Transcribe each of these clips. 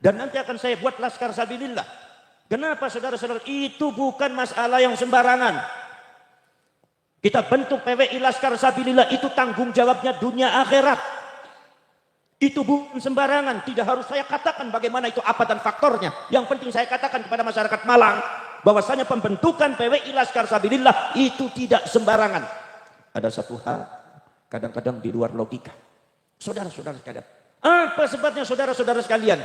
Dan nanti akan saya buat Laskar Sabilillah. Kenapa saudara-saudara? Itu bukan masalah yang sembarangan. Kita bentuk PWI Laskar Sabilillah itu tanggung jawabnya dunia akhirat. Itu bukan sembarangan. Tidak harus saya katakan bagaimana itu apa dan faktornya. Yang penting saya katakan kepada masyarakat Malang bahwasanya pembentukan PWI Laskar Sabilillah itu tidak sembarangan. Ada satu hal kadang-kadang di luar logika. Saudara-saudara sekalian, apa sebabnya saudara-saudara sekalian?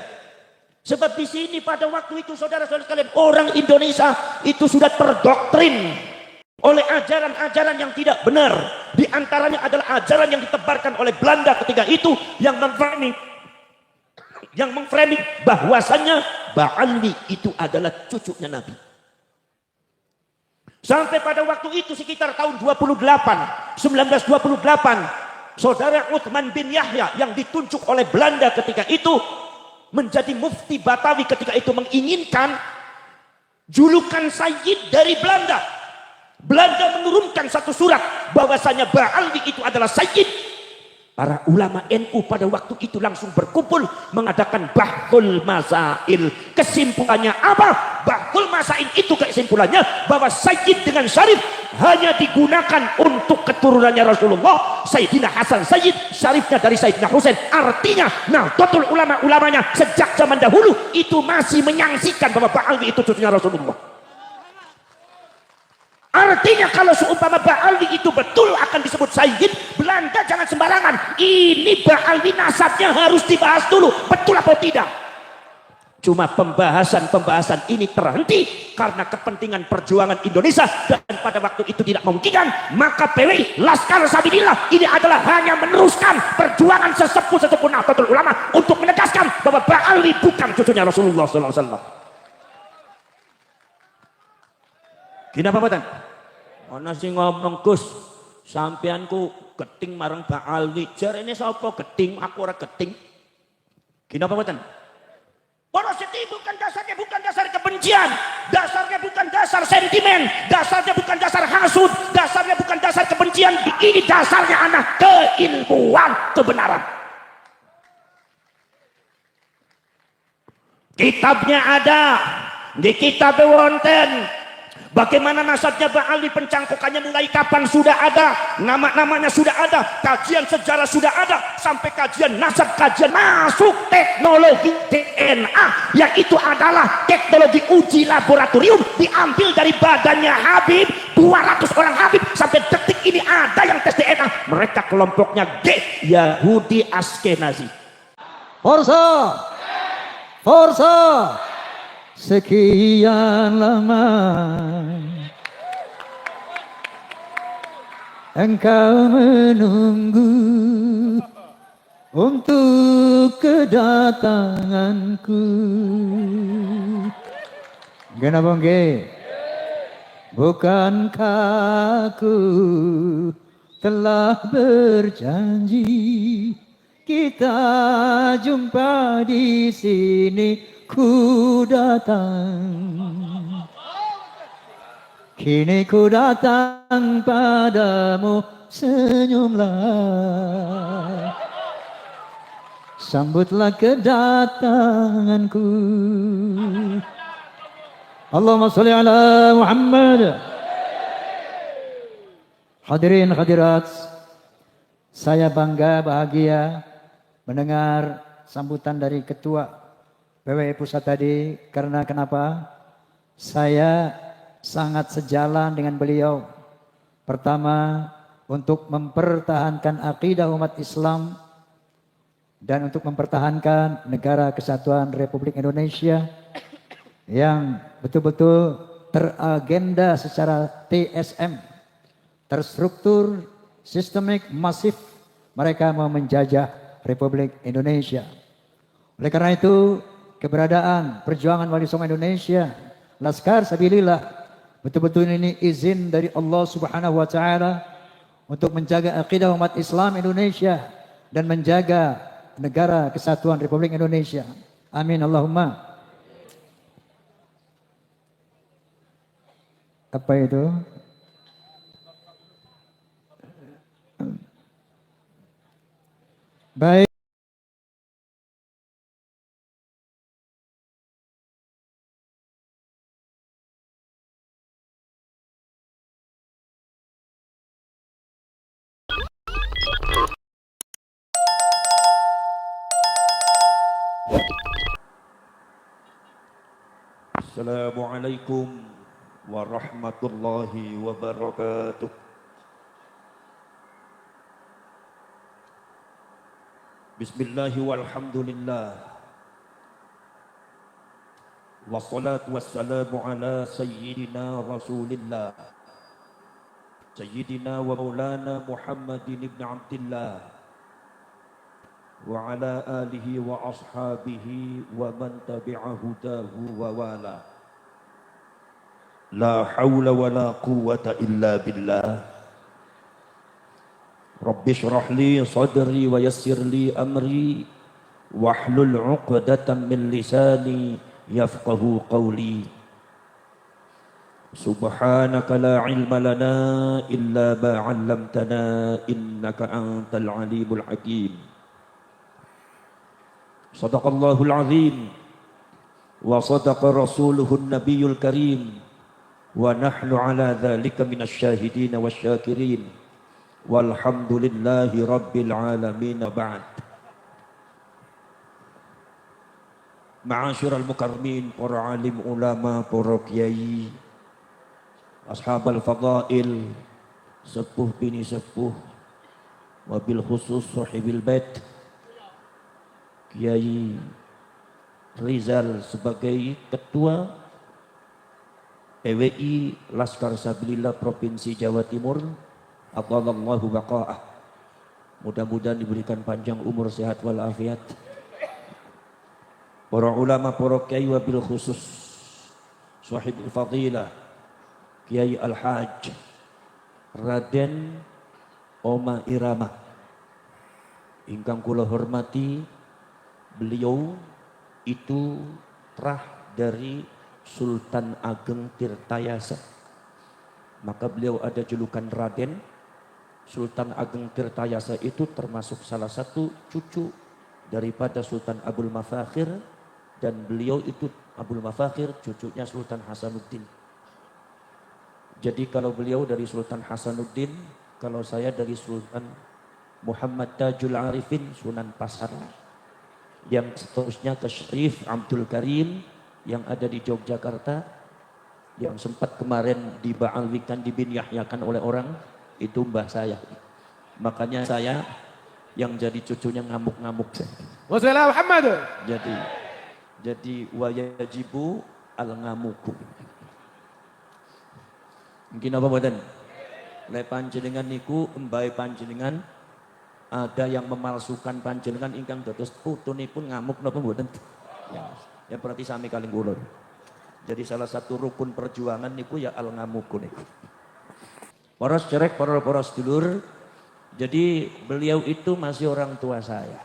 Sebab di sini pada waktu itu saudara-saudara sekalian, orang Indonesia itu sudah terdoktrin oleh ajaran-ajaran yang tidak benar. Di antaranya adalah ajaran yang ditebarkan oleh Belanda ketika itu yang memframing bahwasannya Ba'alwi itu adalah cucunya Nabi. Sampai pada waktu itu sekitar tahun 1928, saudara Uthman bin Yahya yang ditunjuk oleh Belanda ketika itu menjadi mufti Batawi ketika itu menginginkan julukan Sayyid dari Belanda. Belanda menurunkan satu surat bahwasanya Ba'alwi itu adalah Sayyid. Para ulama NU pada waktu itu langsung berkumpul mengadakan Bahthul Masail. Kesimpulannya apa? Bahthul Masail itu kesimpulannya bahwa Sayyid dengan Syarif hanya digunakan untuk keturunannya Rasulullah. Sayyidina Hasan Sayyid, Syarifnya dari Sayyidina Husain. Artinya, Nahdlatul ulama-ulamanya sejak zaman dahulu itu masih menyaksikan bahwa Ba'alwi itu cucunya Rasulullah. Artinya kalau seumpama Ba'alwi itu betul akan disebut Sayyid, Belanda jangan sembarangan. Ini Ba'alwi nasabnya harus dibahas dulu, betul atau tidak. Cuma pembahasan ini terhenti karena kepentingan perjuangan Indonesia dan pada waktu itu tidak memungkinkan. Maka PWI Laskar Sabilillah ini adalah hanya meneruskan perjuangan sesepuh Nahdlatul Ulama untuk menegaskan bahwa Ba'alwi bukan cucunya Rasulullah SAW. Kenapa Pak? Ana sing ngomong Gus, sampeanku geting marang Ba'alwi. Jarene sapa geting? Aku ora geting. Kenapa Pak? Porosity bukan dasar kebencian, dasarnya bukan dasar sentimen, dasarnya bukan dasar hasud, dasarnya bukan dasar kebencian. Ini dasarnya anak keilmuan kebenaran. Kitabnya ada, di kitab wonten. Bagaimana nasabnya Ba'alwi, pencangkokannya mulai kapan sudah ada, nama-namanya sudah ada, kajian sejarah sudah ada, sampai kajian nasab, kajian masuk teknologi DNA, yang itu adalah teknologi uji laboratorium diambil dari badannya Habib, 200 orang Habib, sampai detik ini ada yang tes DNA. Mereka kelompoknya G, Yahudi Askenazi. Forza, Forza. Sekian lama engkau menunggu untuk kedatanganku. Kenapa nggih? Bukankah aku telah berjanji kita jumpa di sini? Ku datang, kini ku datang padamu, senyumlah, sambutlah kedatanganku. Allahumma sholli ala Muhammad. Hadirin hadirat, saya bangga bahagia mendengar sambutan dari Ketua PWI Pusat tadi, karena kenapa? Saya sangat sejalan dengan beliau. Pertama, untuk mempertahankan akidah umat Islam dan untuk mempertahankan negara kesatuan Republik Indonesia yang betul-betul teragenda secara TSM, terstruktur, sistemik, masif. Mereka mau menjajah Republik Indonesia. Oleh karena itu, keberadaan perjuangan Wali Songo Indonesia, Laskar Sabilillah, betul-betul ini izin dari Allah Subhanahu wa Ta'ala untuk menjaga akidah umat Islam Indonesia dan menjaga negara kesatuan Republik Indonesia. Amin Allahumma. Apa itu? Baik. Assalamualaikum warahmatullahi wabarakatuh. Bismillahi walhamdulillah. Wassalatu wassalamu ala sayyidina rasulillah. Sayyidina wa maulana Muhammadin ibn Abdillah. Wa ala alihi wa ashabihi wa man tabi'a hudahu wa wala. La hawla wa la quwwata illa billah. Rabbi syrah li sadri wa yassir li amri wahlul 'uqdatam min lisani yafqahu qawli. Subhanaka la ilma lana illa ma 'allamtana innaka antal alimul hakim. Sadaqallahul azim wa sadaqa rasuluhun nabiyul karim wa nahnu ala dhalika minasy syahidin wasyakirin. Walhamdulillahi rabbil alamin ba'd. Ma'asyiral mukarramin, para alim ulama, para kiai, ashabal fadail, sepuh bini sepuh, wabil khusus sahibil bait, Kiai Rizal sebagai ketua PWI Laskar Sabilillah Provinsi Jawa Timur. Aqallallahu baqa'ah. Mudah-mudahan diberikan panjang umur, sehat walafiat. Para ulama, para kiai, wabil khusus sahibul fadilah Kiai Al-Hajj Raden Oma Irama ingkang kula hormati. Beliau itu terah dari Sultan Ageng Tirtayasa. Maka beliau ada julukan Raden. Sultan Ageng Tirtayasa itu termasuk salah satu cucu daripada Sultan Abdul Mafakhir, dan beliau itu Abdul Mafakhir cucunya Sultan Hasanuddin. Jadi kalau beliau dari Sultan Hasanuddin, kalau saya dari Sultan Muhammad Tajul Arifin Sunan Pasar. Yang seterusnya ke Syarif Abdul Karim yang ada di Yogyakarta, yang sempat kemarin dibaalwikan, dibinyayakan oleh orang, itu mbah saya. Makanya saya yang jadi cucunya ngamuk-ngamuk. Wassalamu Muhammad. Jadi wayajibu al ngamuku. Mungkin apa badan? Le panjenengan niku embahe panjenengan ada yang memalsukan panjenengan ingkang dados putunipun ngamuk napa mboten? Ya berarti sami kaling kula. Jadi salah satu rukun perjuangan niku ya al ngamuku niku. Para sederek, para sedulur, jadi beliau itu masih orang tua saya.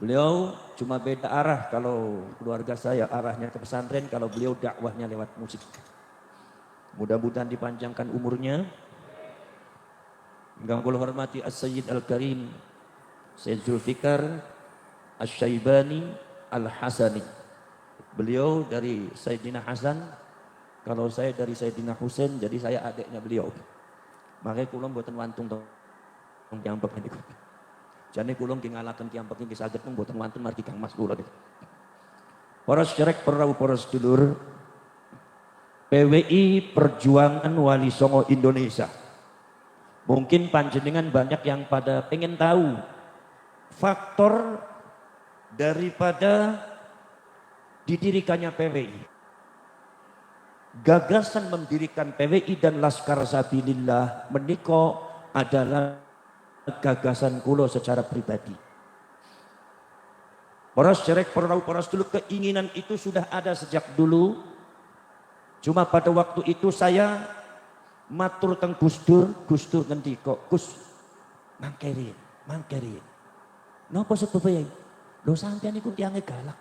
Beliau cuma beda arah, kalau keluarga saya arahnya ke pesantren, kalau beliau dakwahnya lewat musik. Mudah-mudahan dipanjangkan umurnya. Yang kula hormati As-Sayyid Al-Karim Sayyid Zulfikar Asy-Syaibani Al-Hasani. Beliau dari Sayyidina Hasan. Kalau saya dari Sayyidina Husain, jadi saya adiknya beliau. Makanya kula mboten wantung teng tiambek niku. Jane kula nggih ngalaken tiambek niki saged mboten wantun margi Kang Mas kula niku. Para sederek, para sedulur, PWI Perjuangan Wali Songo Indonesia. Mungkin panjenengan banyak yang pada pengen tahu faktor daripada didirikannya PWI. Gagasan mendirikan PWI dan Laskar Sabilillah menika adalah gagasan kula secara pribadi. Para sederek, para sedulur, keinginan itu sudah ada sejak dulu. Cuma pada waktu itu saya matur teng Gus Dur ngendika, Gus mangkerin. Napa sebab ya? Lho sampeyan niku tiange galak.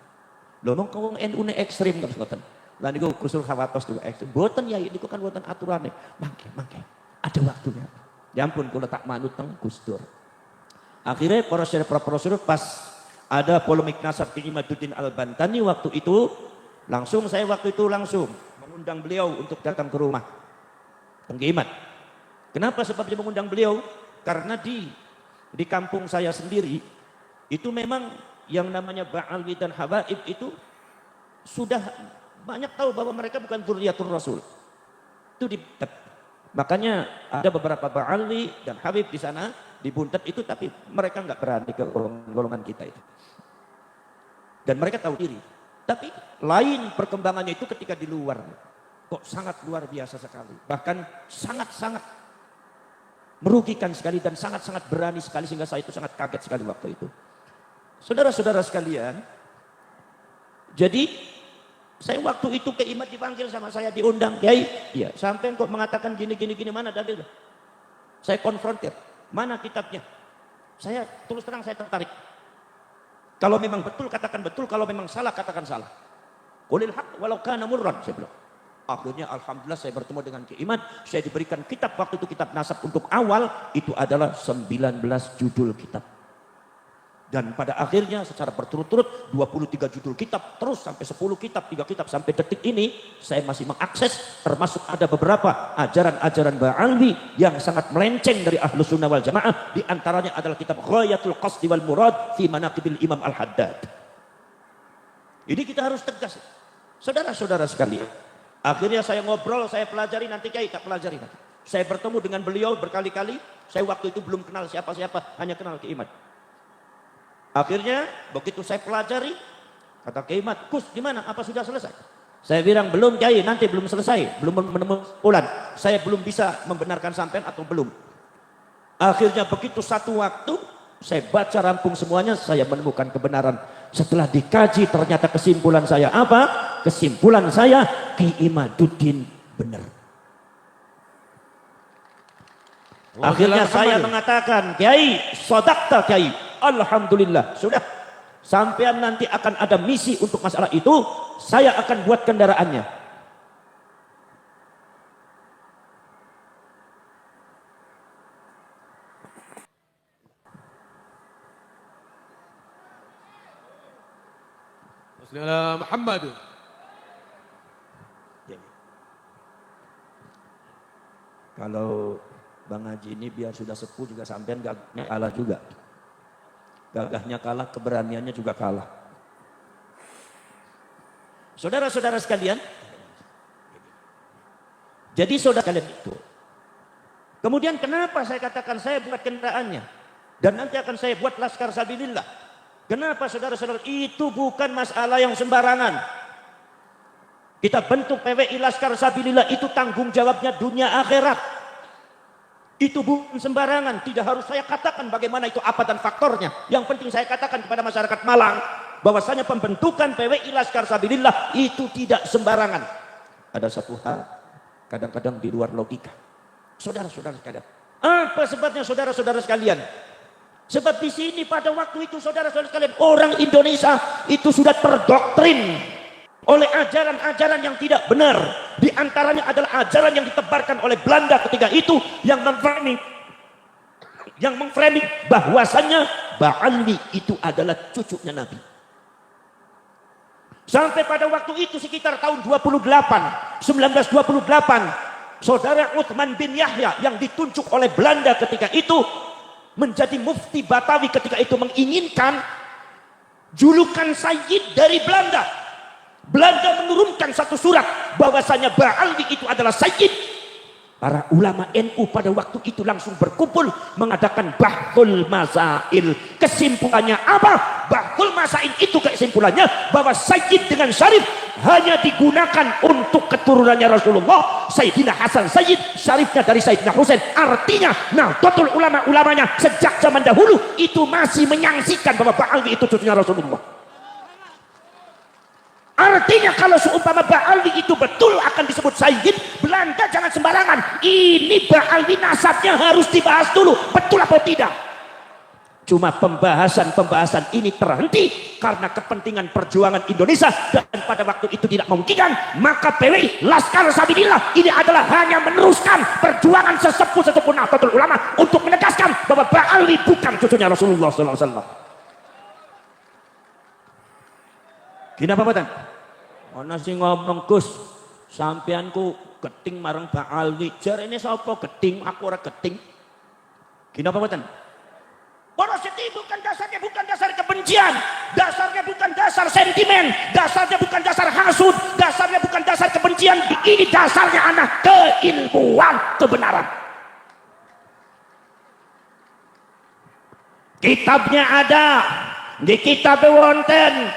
Lho mong wong NU ne ekstrim terus ngoten. Lah niku Gusul Khawatos niku ekstrim. Mboten ya niku kan mboten aturane. Mangke. Ada waktunya. Ya ampun kula tak manut teng Gus Dur. Akhirnya para sedherek pas ada polemik nasab Imaduddin Al-Bantani waktu itu langsung mengundang beliau untuk datang ke rumah Penggimat. Kenapa sebabnya mengundang beliau? Karena di kampung saya sendiri itu memang yang namanya Ba'alwi dan Habaib itu sudah banyak tahu bahwa mereka bukan dzurriyyatur Rasul. Itu makanya ada beberapa Ba'alwi dan Habib di sana di Buntet itu, tapi mereka nggak berani ke golongan kita itu. Dan mereka tahu diri. Tapi lain perkembangannya itu ketika di luar. Kok sangat luar biasa sekali. Bahkan sangat-sangat merugikan sekali dan sangat-sangat berani sekali sehingga saya itu sangat kaget sekali waktu itu. Saudara-saudara sekalian, jadi saya waktu itu ke Imat dipanggil sama saya, diundang, Kiai, iya, sampai kok mengatakan gini mana dalilnya? Saya konfrontir, mana kitabnya? Saya terus terang saya tertarik. Kalau memang betul katakan betul, kalau memang salah katakan salah. Qulil haq walau kana murran, saya bilang. Akhirnya alhamdulillah saya bertemu dengan Ki Imat, saya diberikan kitab, waktu itu kitab nasab untuk awal, itu adalah 19 judul kitab. Dan pada akhirnya secara berturut-turut 23 judul kitab, terus sampai 10 kitab, 3 kitab, sampai detik ini saya masih mengakses, termasuk ada beberapa ajaran-ajaran Ba'alwi yang sangat melenceng dari Ahlus Sunnah wal Jamaah. Di antaranya adalah kitab Ghayatul Qasdi wal Murad fi Manaqibil Imam Al-Haddad. Ini kita harus tegas. Saudara-saudara sekalian, akhirnya saya ngobrol, saya pelajari, nanti Kiai tak pelajari nanti. Saya bertemu dengan beliau berkali-kali, saya waktu itu belum kenal siapa-siapa, hanya kenal Ki Imat. Akhirnya begitu saya pelajari, kata Kiai Imat, Gus gimana? Apa sudah selesai? Saya bilang belum Kiai, nanti belum selesai, belum menemukan. Saya belum bisa membenarkan sampean atau belum. Akhirnya begitu satu waktu, saya baca rampung semuanya, saya menemukan kebenaran. Setelah dikaji ternyata kesimpulan saya apa? Kesimpulan saya Ki Imaduddin benar. Akhirnya saya mengatakan, Kiai, sodakta Kiai. Alhamdulillah, sudah. Sampean nanti akan ada misi untuk masalah itu, saya akan buat kendaraannya. Bismillah Muhammad. Kalau Bang Haji ini biar sudah sepuh juga sampean gagahnya kalah juga. Gagahnya kalah, keberaniannya juga kalah. Saudara-saudara sekalian, jadi saudara kalian itu. Kemudian kenapa saya katakan saya buat kendaraannya? Dan nanti akan saya buat laskar sabilillah. Kenapa saudara-saudara? Itu bukan masalah yang sembarangan. Kita bentuk PWI Laskar Sabilillah, itu tanggung jawabnya dunia akhirat. Itu bukan sembarangan, tidak harus saya katakan bagaimana itu apa dan faktornya. Yang penting saya katakan kepada masyarakat Malang, bahwasanya pembentukan PWI Laskar Sabilillah itu tidak sembarangan. Ada satu hal, kadang-kadang di luar logika. Saudara-saudara sekalian, apa sebabnya saudara-saudara sekalian? Sebab di sini pada waktu itu saudara-saudara sekalian, orang Indonesia itu sudah terdoktrin oleh ajaran-ajaran yang tidak benar. Di antaranya adalah ajaran yang ditebarkan oleh Belanda ketika itu yang memframing bahwasannya Ba'alwi itu adalah cucunya Nabi. Sampai pada waktu itu sekitar tahun 1928, saudara Uthman bin Yahya yang ditunjuk oleh Belanda ketika itu menjadi mufti Batawi ketika itu menginginkan julukan Sayyid dari Belanda. Belanda menurunkan satu surat bahwasanya Ba'alwi itu adalah Sayyid. Para ulama NU pada waktu itu langsung berkumpul mengadakan Bahthul Masail. Kesimpulannya apa? Bahthul Masail itu kesimpulannya bahwa Sayyid dengan Syarif hanya digunakan untuk keturunannya Rasulullah. Sayyidina Hasan Sayyid, Syarifnya dari Sayyidina Husain. Artinya Nahdlatul ulama-ulamanya sejak zaman dahulu itu masih menyaksikan bahwa Ba'alwi itu cucunya Rasulullah. Artinya kalau seumpama Ba'alwi itu betul akan disebut Sayyid, Belanda jangan sembarangan. Ini Ba'alwi nasabnya harus dibahas dulu, betul atau tidak. Cuma pembahasan ini terhenti karena kepentingan perjuangan Indonesia, dan pada waktu itu tidak memungkinkan. Maka PWI Laskar Sabilillah ini adalah hanya meneruskan perjuangan sesepuh Nahdlatul Ulama untuk menegaskan bahwa Ba'alwi bukan cucunya Rasulullah SAW. Kenapa Pak? Ana sing ngomong Gus, sampeanku geting marang Ba'alwi. Jar ini sapa geting? Aku ora geting. Kenapa Pak? Porosity bukan dasarnya bukan dasar kebencian, dasarnya bukan dasar sentimen, dasarnya bukan dasar hasud, dasarnya bukan dasar kebencian. Ini dasarnya anak keilmuan kebenaran. Kitabnya ada, di kitab wonten.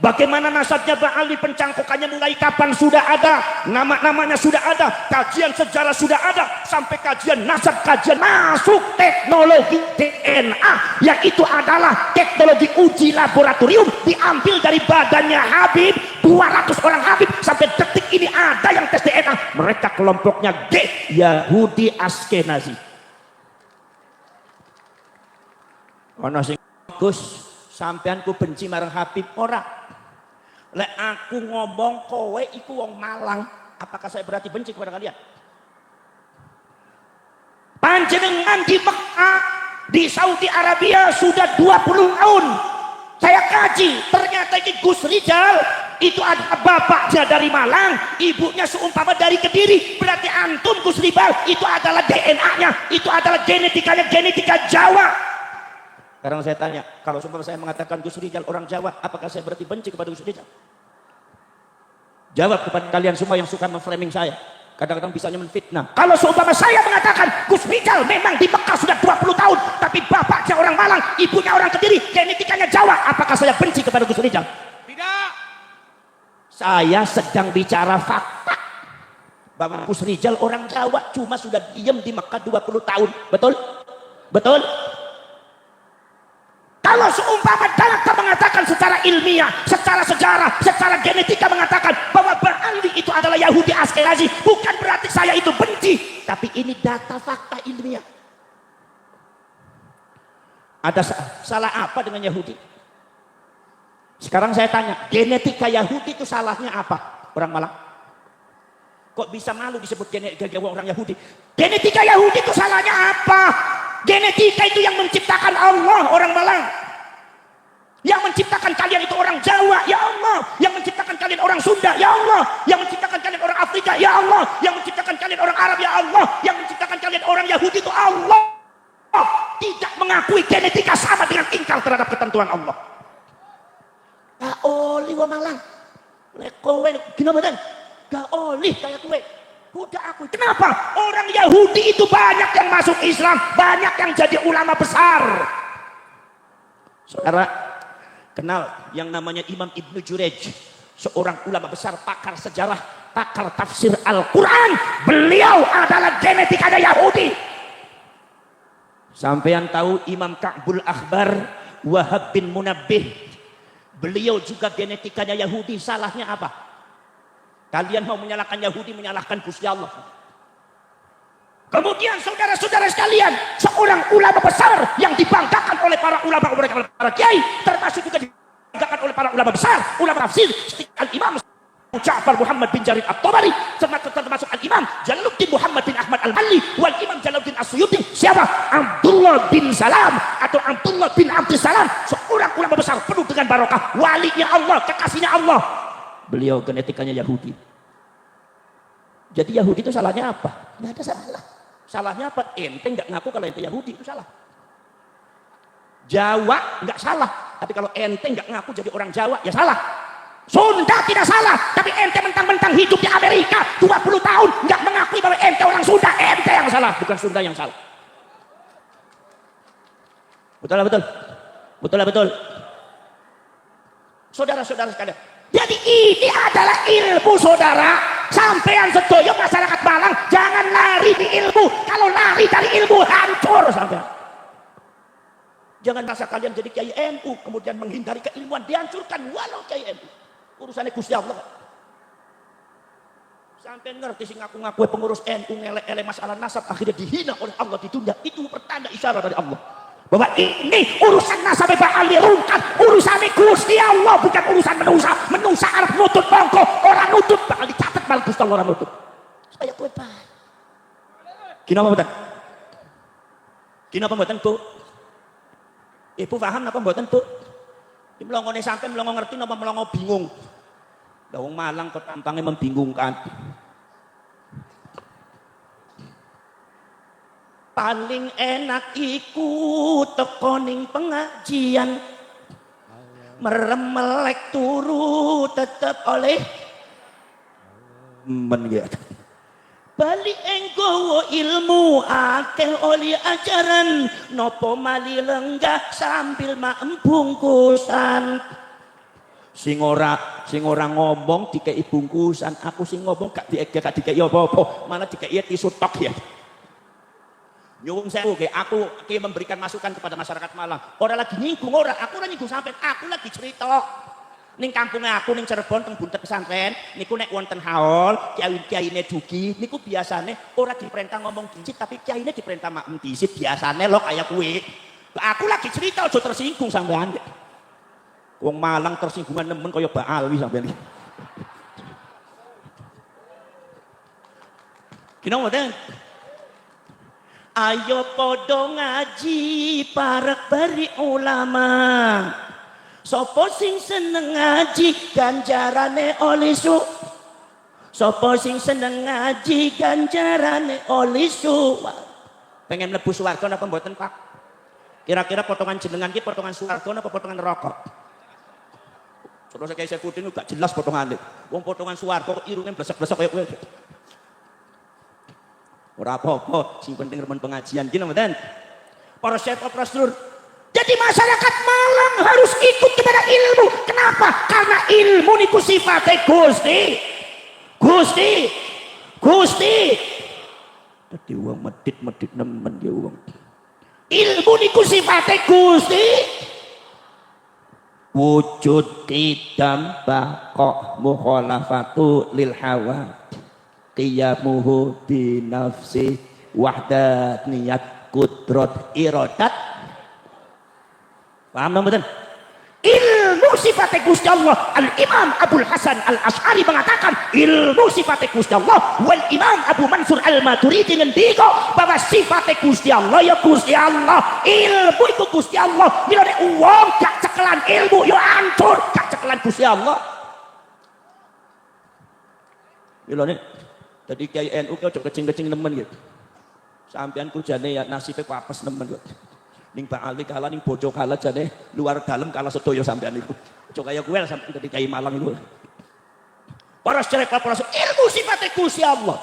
Bagaimana nasabnya Ba'ali, pencangkukannya mulai kapan sudah ada, nama-namanya sudah ada, kajian sejarah sudah ada, sampai kajian nasab, kajian masuk teknologi DNA, yang itu adalah teknologi uji laboratorium, diambil dari badannya Habib, 200 orang Habib, sampai detik ini ada yang tes DNA. Mereka kelompoknya G, Yahudi Askenazi. Ono sing Gus, sampean ku benci marang Habib ora? Lek aku ngomong kowe iku wong Malang, apakah saya berarti benci kepada kalian? Panjenengan di Mekah, di Saudi Arabia sudah 20 tahun. Saya kaji, ternyata ini Gus Rizal itu ada bapaknya dari Malang, ibunya seumpama dari Kediri. Berarti antum Gus Rizal itu adalah DNA-nya, itu adalah genetikanya, genetika Jawa. Sekarang saya tanya, kalau seumpama saya mengatakan Gus Rizal orang Jawa, apakah saya berarti benci kepada Gus Rizal? Jawab kepada kalian semua yang suka memframing saya. Kadang-kadang bisanya menfitnah. Kalau seumpama saya mengatakan Gus Rizal memang di Mekah sudah 20 tahun, tapi bapaknya orang Malang, ibunya orang Kediri, genetikanya Jawa, apakah saya benci kepada Gus Rizal? Tidak. Saya sedang bicara fakta. Bahwa Gus Rizal orang Jawa, cuma sudah diam di Mekah 20 tahun. Betul? Betul? Kalau seumpama Dalaka mengatakan secara ilmiah, secara sejarah, secara genetika mengatakan bahwa Ba'ali itu adalah Yahudi Askenazi, bukan berarti saya itu benci, tapi ini data fakta ilmiah. Ada salah apa dengan Yahudi? Sekarang saya tanya, genetika Yahudi itu salahnya apa? Orang Malang kok bisa malu disebut genetika orang Yahudi? Genetika Yahudi itu salahnya apa? Genetika itu yang menciptakan Allah, orang Malang. Yang menciptakan kalian itu orang Jawa, ya Allah. Yang menciptakan kalian orang Sunda, ya Allah. Yang menciptakan kalian orang Afrika, ya Allah. Yang menciptakan kalian orang Arab, ya Allah. Yang menciptakan kalian orang Yahudi itu Allah. Tidak mengakui genetika sama dengan ingkar terhadap ketentuan Allah. Gak oleh wa Malang. Kowe gina badan. Gak oleh kayak kowe. Udah aku. Kenapa? Orang Yahudi itu banyak yang masuk Islam, banyak yang jadi ulama besar. Saudara kenal yang namanya Imam Ibnu Jurayj, seorang ulama besar, pakar sejarah, pakar tafsir Al-Quran. Beliau adalah genetikanya Yahudi. Sampean tahu Imam Ka'bul Akhbar Wahab bin Munabbih, beliau juga genetikanya Yahudi. Salahnya apa? Kalian mau menyalahkan Yahudi, menyalahkan Gusti Allah. Kemudian saudara-saudara sekalian, seorang ulama besar yang dibanggakan oleh para ulama, para kiai, termasuk juga dibanggakan oleh para ulama besar, ulama tafsir, seperti Al-Imam Ja'far Muhammad bin Jarir At-Tabari, termasuk Al-Imam Jalaluddin Muhammad bin Ahmad Al-Malli, wal Imam Jalaluddin As-Suyuti. Siapa? Abdullah bin Salam atau Abdullah bin Abdussalam, seorang ulama besar penuh dengan barokah, walinya Allah, kekasihnya Allah. Beliau genetikanya Yahudi. Jadi Yahudi itu salahnya apa? Nggak ada salah. Salahnya apa? Ente nggak ngaku kalau ente Yahudi, itu salah. Jawa nggak salah, tapi kalau ente nggak ngaku jadi orang Jawa, ya salah. Sunda tidak salah, tapi ente mentang-mentang hidup di Amerika 20 tahun nggak mengakui bahwa ente orang Sunda, ente yang salah, bukan Sunda yang salah. Betul lah, betul. Betul lah, betul. Saudara-saudara sekalian, jadi ini adalah ilmu, saudara. Sampean sedoyo masyarakat Malang, jangan lari di ilmu. Kalau lari dari ilmu, hancur sampean. Jangan rasa kalian jadi kiai NU kemudian menghindari keilmuan, dihancurkan walau kiai NU. Urusannya Gusti Allah. Sampean ngerti sing ngaku-ngaku pengurus NU ngelek-elek masalah nasab, akhirnya dihina oleh Allah, ditunda. Itu pertanda isyarat dari Allah bahwa ini urusan nasab Ba'ali rungkat, urusan Gusti Allah, bukan urusan menusa. Menusa arep nutut mongko, orang nutut bakal dicatat malah Gusti Allah orang nutut. Supaya kowe bae. Kinapa mboten? Kinapa mboten, Bu? Ibu paham napa mboten, Bu? Iki mlongone sampean mlongo ngerti napa mlongo bingung? Lah wong Malang kok tampangnya membingungkan. Paling enak iku teko ning pengajian. Merem melek turu tetep oleh men ya. Bali enggowo ilmu akeh oleh ajaran nopo mali lenggah sambil maem bungkusan. Sing ora ngomong dikei bungkusan, aku sing ngomong gak dikei apa-apa, malah dikei tisu tok ya. Nyuwun sewu ke, aku memberikan masukan kepada masyarakat Malang. Ora lagi nyinggung ora, aku ora nyinggung sampean, aku lagi cerita. Ning kampungnya aku ning Cirebon teng buntet pesantren, niku nek wonten haul, kiai-kiaine dugi, niku biasane ora diperintah ngomong dicit tapi kiaine diperintah maem dicit biasane lo kayak kuwi. Aku lagi cerita aja tersinggung sampean. Wong Malang tersinggungan nemen kaya Mbak Alwi sampean iki. Kina mboten? Ayo podo ngaji parek bari ulama. Sopo sing seneng ngaji ganjarane oleh su. Sopo sing seneng ngaji ganjarane oleh su. Pengen mlebu swarga napa mboten Pak? Kira-kira potongan jenengan ki potongan swarga napa potongan neraka? Terus kayak saya putih gak jelas potongannya. Wong potongan swarga kok irunge blesek-blesek kaya kowe. Ora apa-apa, sing penting remen pengajian gini mboten. Para syekh para sedulur. Jadi masyarakat Malang harus ikut kepada ilmu. Kenapa? Karena ilmu niku sifatnya Gusti. Dadi wong medit-medit nemen ya wong. Ilmu niku sifatnya Gusti. Wujud qidam baqa mukhalafatu lil hawa. Qiyamuhu binafsi wahdaniyat kudrat iradat. Paham tak betul? Ilmu sifatnya Gusti Allah. Al-Imam Abdul Hasan Al-Asy'ari mengatakan ilmu sifatnya Gusti Allah. Wal Imam Abu Mansur Al-Maturidi ngendika bahwa sifatnya Gusti Allah ya Gusti Allah. Ilmu itu Gusti Allah. Bila ada uang gak cekelan ilmu ya hancur gak cekelan Gusti Allah. Bila ini jadi kiai NU ki ojo kecing-kecing nemen gitu. Sampean ku jane ya nasibe apes nemen kok. Ning Pak Ali kalah ning bojo kalah jane luar dalem kalah sedaya sampean iku. Ojo kaya kowe sampean dadi kiai Malang iku. Para sedherek para ilmu sifatnya Gusti Allah.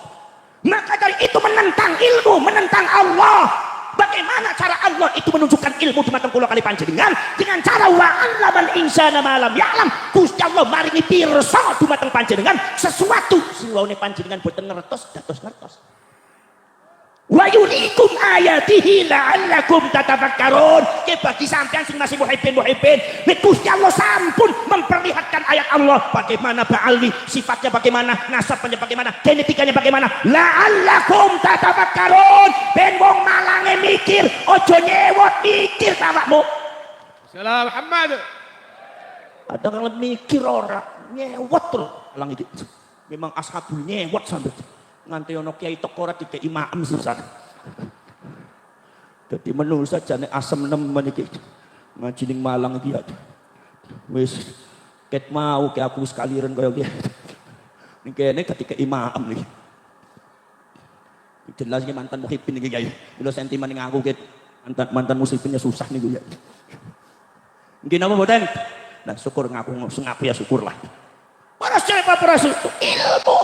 Maka dari itu menentang ilmu, menentang Allah. Bagaimana cara Allah itu menunjukkan ilmu di matang kula kali panjenengan dengan cara wa 'allamal insana ma lam ya'lam. Gusti Allah maringi pirsa dumateng panjenengan sesuatu sing waune panjenengan boten ngertos dados ngertos. Wa yuriikum ayatihi la'allakum tatafakkarun. Ke bagi sampean sing masih muhibbin Gusti Allah sampun memperlihatkan ayat Allah bagaimana ba'alwi sifatnya bagaimana, nasabnya bagaimana, genetikanya bagaimana. La'allakum tatafakkarun. Ben wong Malange mikir, ojo nyewot mikir awakmu. Salam Muhammad. Ada kang mikir ora nyewot terus lang iki. Memang ashabul nyewot sampe. Nganti ono kiai teko ora dikeki maem susah. Dadi menungsa jane asem nemen iki. Ngaji ning Malang iki ya. Wis ket mau ke aku wis kaliren kaya iki. Ning kene dikeki maem iki. Jelas iki mantan muhibin iki kiai. Mila sentimen ning aku ket mantan musibinnya susah niku ya. Nggih napa mboten? Nah syukur ngaku ya syukurlah. Para sedherek para ilmu.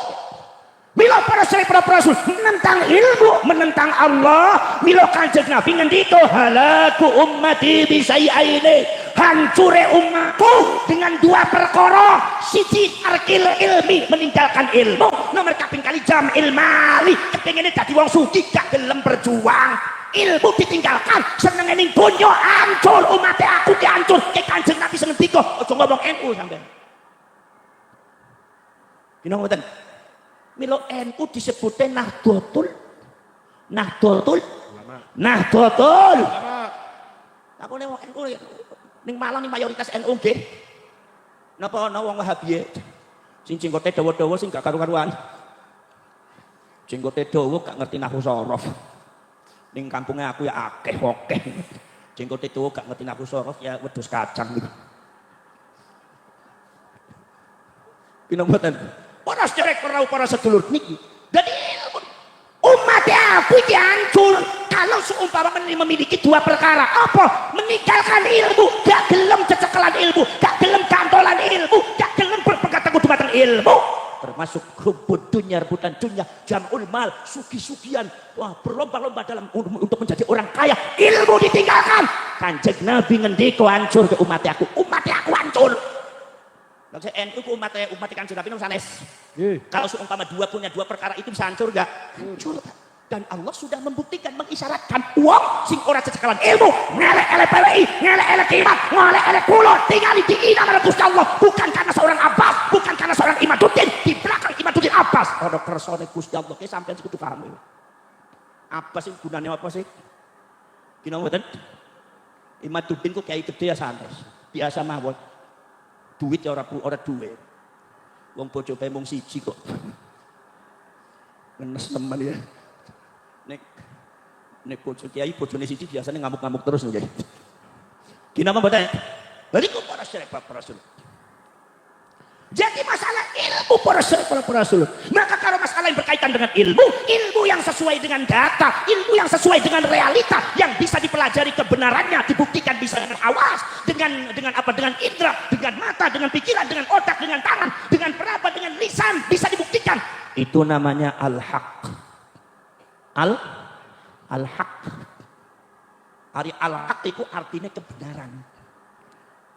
Bila para sedherek para rasul menentang ilmu, menentang Allah, bila kanjeng Nabi ngendika halaku ummati bisai'aini, hancure umatku dengan dua perkara. Siji arkil ilmi, meninggalkan ilmu. Nomor kaping kali jam ilmali, kepengine dadi wong sugih gak gelem berjuang. Ilmu ditinggalkan, seneng ning donya hancur, umat aku ki hancur. Ke kanjeng Nabi ngendika, aja ngomong NU sampean. Dina ngoten. Milo NU disebutnya Nahdlatul aku nih NU ning Malang ning mayoritas NU nggih. Napa ana wong Wahabi sing jenggote dawa-dawa sing gak karu-karuan. Jenggote dawa gak ngerti nahwu sorof. Ning kampungnya aku ya akeh. Jenggote dawa gak ngerti nahwu sorof ya wedhus kacang gitu. Pinang mboten. Para sedherek para sedulur niki. Dadi umat aku iki hancur Kalau seumpama memiliki dua perkara, apa? Meninggalkan ilmu, gak gelem cecekelan ilmu, gak gelem kantolan ilmu, gak gelem berpegang teguh dumateng ilmu. Termasuk hubud dunia, rebutan dunia, jam'ul mal, sugi-sugian, wah berlomba-lomba dalam untuk menjadi orang kaya. Ilmu ditinggalkan. Kanjeng Nabi ngendiko hancur ke umat aku hancur. Kalau saya NU ke umat Kanjeng Nabi sanes. Kalau seumpama punya dua perkara itu bisa hancur gak? Hancur. Dan Allah sudah membuktikan, mengisyaratkan wong sing ora cecekelan ilmu, ngelek-elek PWI, ngelek-elek Iman, ngelek-elek kulo, tinggal di ina Gusti Allah, bukan karena seorang Abbas, bukan karena seorang Imaduddin, di belakang Imaduddin Abbas. Ono kersane Gusti Allah, ki sampean kudu paham. Abbas iki gunane apa sih? Kina mboten? Imaduddin ku kiai gede ya santai. Biasa mawon. Duit ya ora duwe. Wong bojo bae mung siji kok. Ngenes teman ya. Nek bojo kiai bojone siji biasanya ngamuk-ngamuk terus jadi. Kinapa mboten? Bali kok para syekh para rasul. Jadi masalah ilmu para syekh para rasul. Maka kalau masalah yang berkaitan dengan ilmu yang sesuai dengan data, ilmu yang sesuai dengan realita, yang bisa dipelajari kebenarannya, dibuktikan bisa dengan awas, dengan apa? Dengan indera, dengan mata, dengan pikiran, dengan otak, dengan tangan, dengan peraba, dengan lisan, bisa dibuktikan. Itu namanya al-haq. Al-haq. Al-haq itu artinya kebenaran.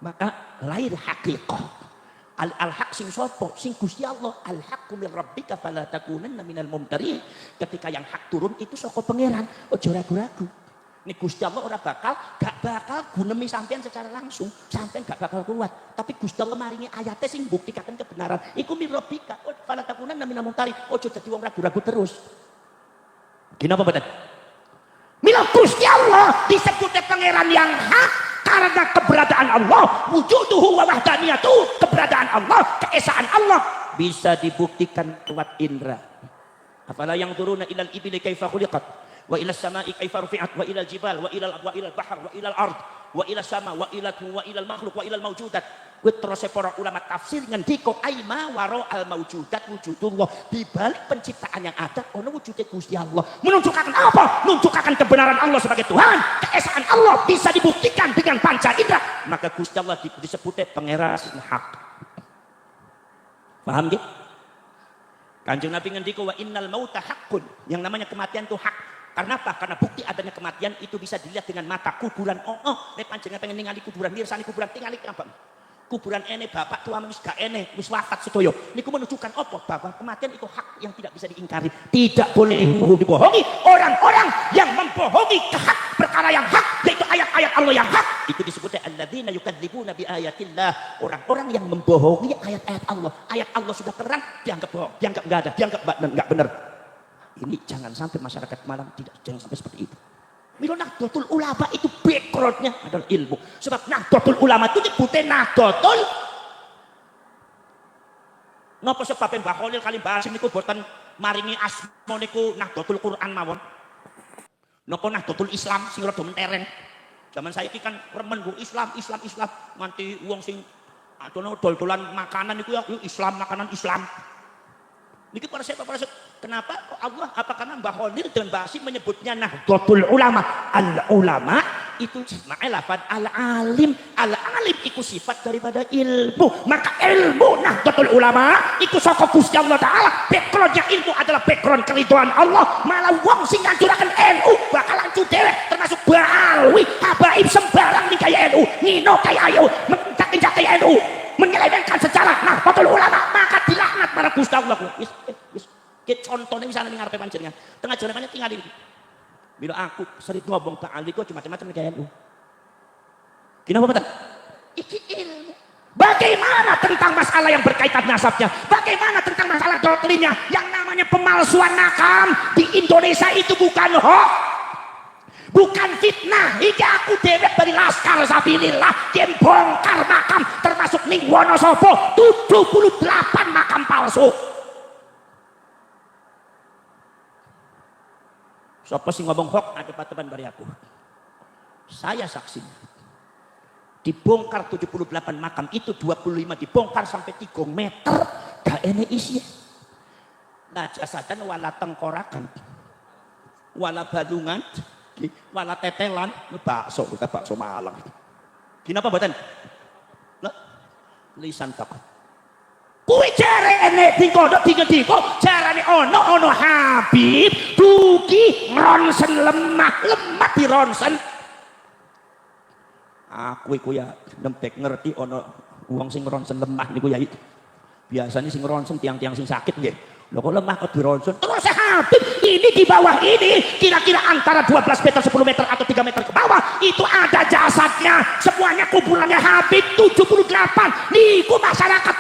Maka lahir haqiqah. Al-haq sing sopo, sing Gusti Allah. Al-haqqu min rabbika fala takunanna minal mumtarin. Ketika yang hak turun itu saka pangeran, ojo ragu-ragu. Nek Gusti Allah gak bakal gunemi sampean secara langsung, sampean gak bakal kuat. Tapi Gusti Allah maringi ayatnya sing buktikaken kebenaran. Iku min rabbika fala takunanna minal mumtarin. Ojo dadi wong ragu-ragu terus. Kenapa betul? Mila Gusti Allah disebutnya pangeran yang hak karena keberadaan Allah, wujuduhu wa wahdaniyatuh, keberadaan Allah, keesaan Allah bisa dibuktikan lewat indra. Afala yang turuna ilal ibili kaifa khuliqat wa ilal samai kaifa rufi'at wa ilal jibal wa ilal bahr wa ilal ard wa ilal sama wa ilal makhluk wa ilal mawjudat. Terus para ulama tafsir ngendiko aima waro al mawjudat wujudullah, di balik penciptaan yang ada ono wujudnya Gusti Allah. Menunjukkan apa? Menunjukkan kebenaran Allah sebagai Tuhan, keesaan Allah bisa dibuktikan dengan panca indera. Maka Gusti Allah disebutnya pangeran hak. Paham nggih? Kanjeng Nabi ngendiko wa innal mauta haqqun, yang namanya kematian itu hak. Karena apa? Karena bukti adanya kematian itu bisa dilihat dengan mata. Kuburan nek panjenengan pengen ningali kuburan, mirsani kuburan tingali gampang. Kuburan ene bapak tua wis gak ene wis wafat sedaya. Niku menunjukkan apa? Bahwa kematian itu hak yang tidak bisa diingkari. Tidak boleh dibohongi. Orang-orang yang membohongi hak perkara yang hak, yaitu ayat-ayat Allah yang hak, itu disebutnya alladzina yukadzibuna bi ayatillah. Orang-orang yang membohongi ayat-ayat Allah. Ayat Allah sudah terang, dianggap bohong, dianggap enggak ada, dianggap enggak benar. Ini jangan sampai masyarakat Malang jangan sampai seperti itu. Milo Nahdlatul Ulama itu backgroundnya adalah ilmu. Sebab Nahdlatul Ulama itu nyebutnya Nahdlatul. Napa sebab Mbah Khalil kali bahas niku boten maringi asma niku Nahdlatul Quran mawon. Napa Nahdlatul Islam sing rada mentereng. Zaman saiki kan remen go Islam nganti wong sing adono dol-dolan makanan niku ya Islam, makanan Islam. Niki para siapa kenapa kok Allah apa karena Mbah Khalil dan Mbah Hasyim menyebutnya Nahdlatul Ulama. Al-ulama itu makna lafaz al-alim. Al-alim itu sifat daripada ilmu. Maka ilmu Nahdlatul Ulama itu saka Gusti Allah Ta'ala. Backgroundnya ilmu adalah background keridhaan Allah. Malah wong sing ngancuraken NU bakal hancur dhewe, termasuk Baalwi, habaib sembarang ning kaya NU, ngino kaya ayo, mencakin-cakin NU, menyelewengkan sejarah Nahdlatul Ulama, maka dilaknat para Gusti Allah. Wis contohnya misalnya ning ngarepe panjenengan, tengah jalan tinggal iki. Bila aku sering ngomong Pak Ali kok macam-macam kayak NU. Kenapa betul? Iki ilmu. Bagaimana tentang masalah yang berkaitan nasabnya? Bagaimana tentang masalah doktrinnya? Yang namanya pemalsuan makam di Indonesia itu bukan hoax. Bukan fitnah. Iki aku dewek dari Laskar Sabilillah yang bongkar makam termasuk ning Wonosobo 78 makam palsu. Siapa sih ngomong hoax ada teman bari aku. Saya saksi. Dibongkar 78 makam itu 25 dibongkar sampai 3 meter. Gak ene isi. Nah jasadan wala tengkorakan. Wala balungan. Wala tetelan, bakso, kita bakso Malang. Kenapa mboten? Lah, lisan takut. Kuwi jarene dingkodok dingediko, jarane ono Habib dugi ronsen lemah di ronsen. Aku iku ya nempek ngerti ono wong sing ronsen lemah niku ya. Biasanya sing ronsen tiang-tiang sing sakit nggih. Loh kok lemah kok di ronsen? Terus Habib ini di bawah ini kira-kira antara 12 meter, 10 meter atau 3 meter ke bawah itu ada jasadnya. Semuanya kuburannya Habib 78. Niku masyarakat